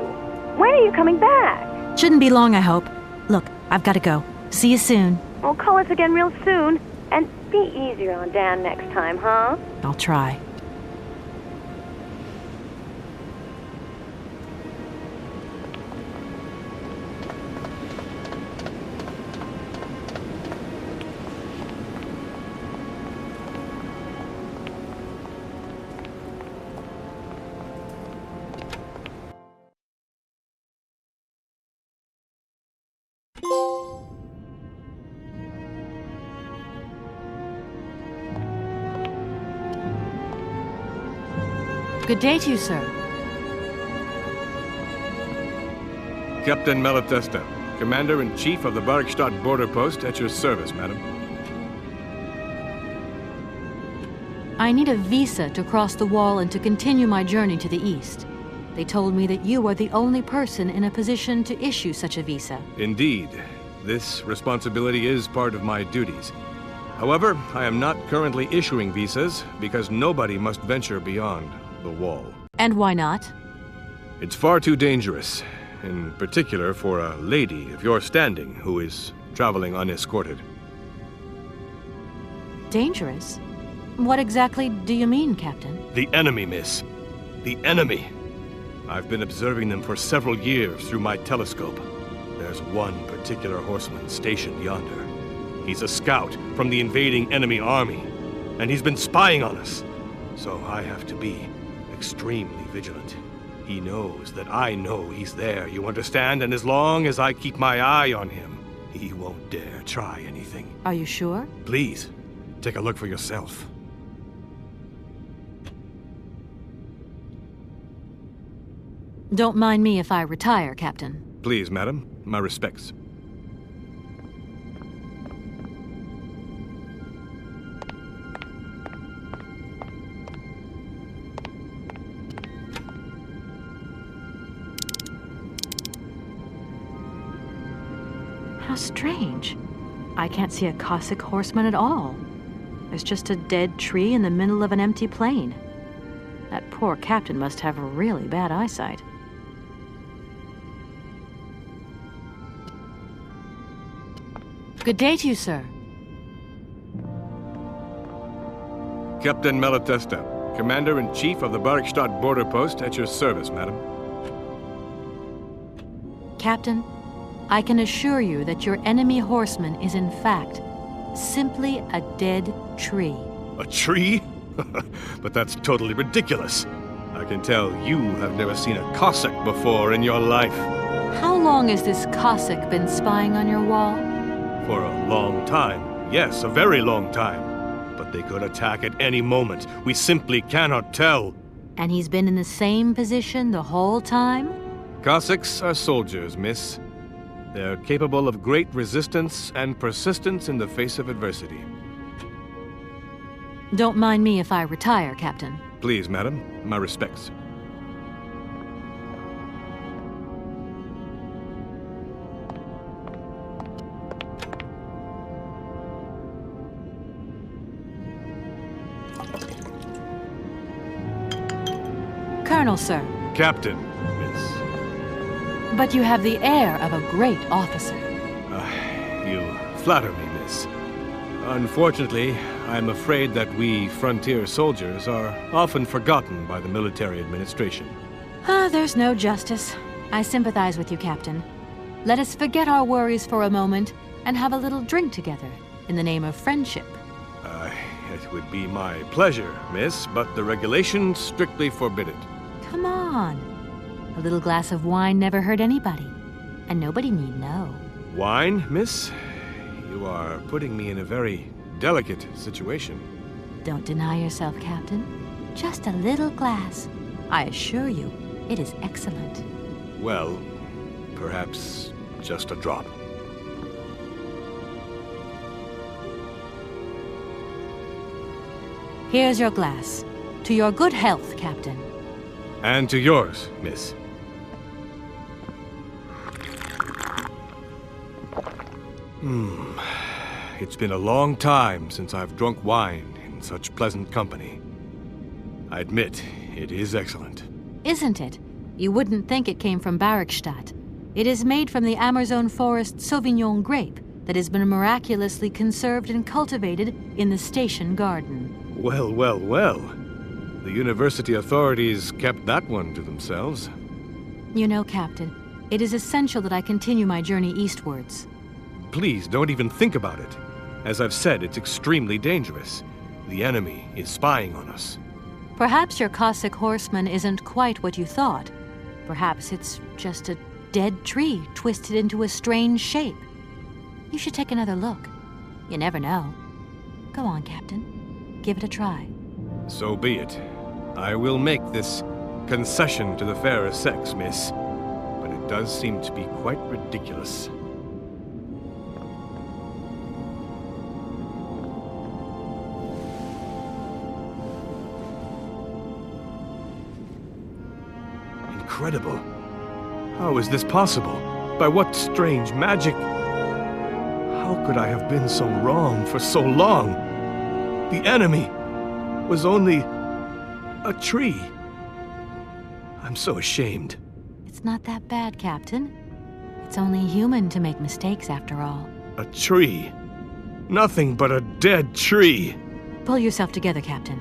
When are you coming back? Shouldn't be long, I hope. Look, I've got to go. See you soon. Well, call us again real soon. And be easier on Dan next time, huh? I'll try. Good day to you, sir. Captain Malatesta, Commander-in-Chief of the Barrockstadt border post, at your service, madam. I need a visa to cross the wall and to continue my journey to the east. They told me that you are the only person in a position to issue such a visa. Indeed. This responsibility is part of my duties. However, I am not currently issuing visas because nobody must venture beyond the wall. And why not? It's far too dangerous, in particular for a lady of your standing who is traveling unescorted. Dangerous? What exactly do you mean, Captain? The enemy, miss. The enemy. I've been observing them for several years through my telescope. There's one particular horseman stationed yonder. He's a scout from the invading enemy army, and he's been spying on us. So I have to be extremely vigilant. He knows that I know he's there, you understand? And as long as I keep my eye on him, he won't dare try anything. Are you sure? Please, take a look for yourself. Don't mind me if I retire, Captain. Please, madam. My respects. How strange. I can't see a Cossack horseman at all. There's just a dead tree in the middle of an empty plain. That poor captain must have really bad eyesight. Good day to you, sir. Captain Malatesta, Commander-in-Chief of the Barrockstadt border post, at your service, madam. Captain, I can assure you that your enemy horseman is in fact simply a dead tree. A tree? But that's totally ridiculous. I can tell you have never seen a Cossack before in your life. How long has this Cossack been spying on your wall? For a long time. Yes, a very long time. But they could attack at any moment. We simply cannot tell. And he's been in the same position the whole time? Cossacks are soldiers, miss. They're capable of great resistance and persistence in the face of adversity. Don't mind me if I retire, Captain. Please, madam. My respects. Colonel, sir. Captain, miss. But you have the air of a great officer. You flatter me, miss. Unfortunately, I'm afraid that we frontier soldiers are often forgotten by the military administration. There's no justice. I sympathize with you, Captain. Let us forget our worries for a moment and have a little drink together in the name of friendship. It would be my pleasure, miss, but the regulations strictly forbid it. Come on. A little glass of wine never hurt anybody, and nobody need know. Wine, miss? You are putting me in a very delicate situation. Don't deny yourself, Captain. Just a little glass. I assure you, it is excellent. Well, perhaps just a drop. Here's your glass. To your good health, Captain. And to yours, miss. It's been a long time since I've drunk wine in such pleasant company. I admit, it is excellent. Isn't it? You wouldn't think it came from Barrockstadt. It is made from the Amerzone forest Sauvignon grape that has been miraculously conserved and cultivated in the station garden. Well, well, well. The university authorities kept that one to themselves. You know, Captain, it is essential that I continue my journey eastwards. Please, don't even think about it. As I've said, it's extremely dangerous. The enemy is spying on us. Perhaps your Cossack horseman isn't quite what you thought. Perhaps it's just a dead tree twisted into a strange shape. You should take another look. You never know. Go on, Captain. Give it a try. So be it. I will make this concession to the fairer sex, miss. But it does seem to be quite ridiculous. Incredible. How is this possible? By what strange magic? How could I have been so wrong for so long? The enemy was only a tree. I'm so ashamed. It's not that bad, Captain. It's only human to make mistakes after all. A tree. Nothing but a dead tree. Pull yourself together, Captain.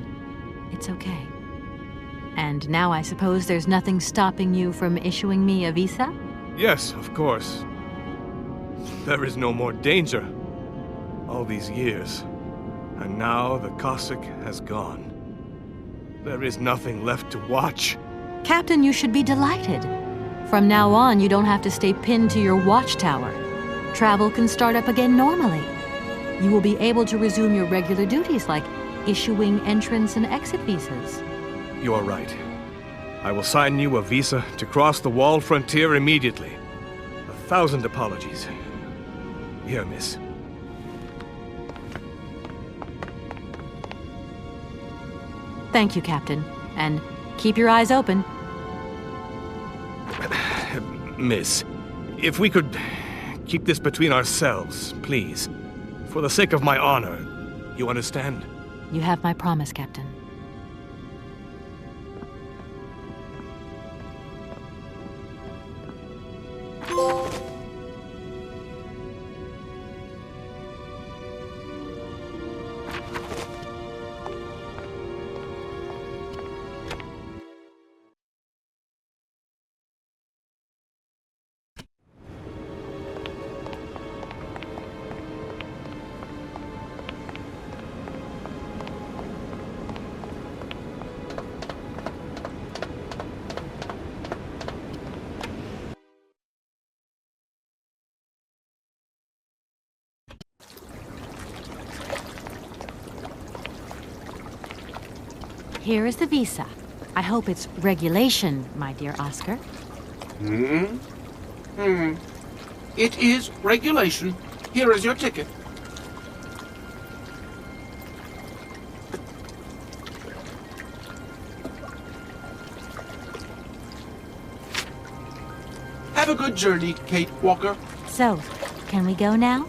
It's okay. And now I suppose there's nothing stopping you from issuing me a visa? Yes, of course. There is no more danger. All these years. And now the Cossack has gone. There is nothing left to watch. Captain, you should be delighted. From now on, you don't have to stay pinned to your watchtower. Travel can start up again normally. You will be able to resume your regular duties like issuing entrance and exit visas. You are right. I will sign you a visa to cross the walled frontier immediately. 1,000 apologies. Here, miss. Thank you, Captain. And keep your eyes open. Miss, if we could keep this between ourselves, please. For the sake of my honor. You understand? You have my promise, Captain. Here is the visa. I hope it's regulation, my dear Oscar. It is regulation. Here is your ticket. Have a good journey, Kate Walker. So, can we go now?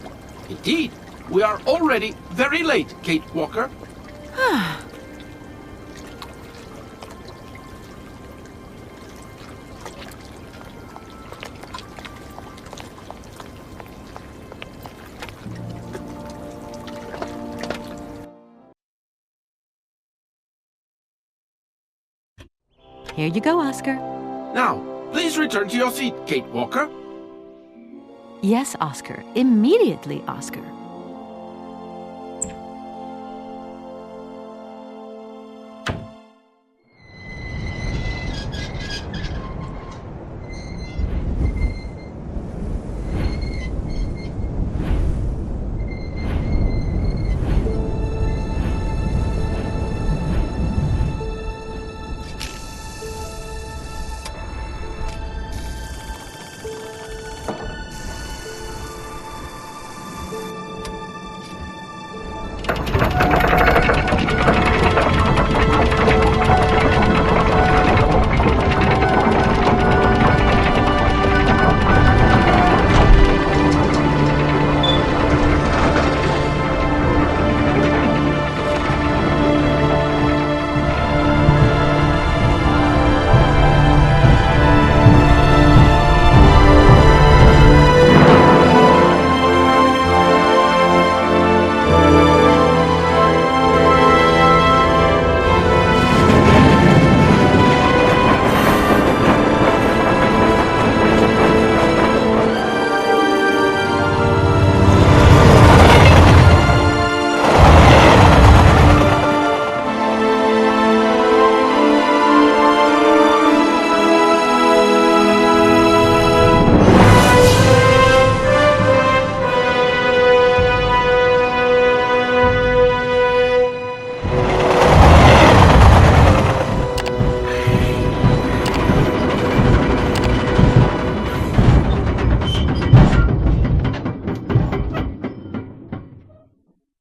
Indeed. We are already very late, Kate Walker. Here you go, Oscar. Now, please return to your seat, Kate Walker. Yes, Oscar. Immediately, Oscar.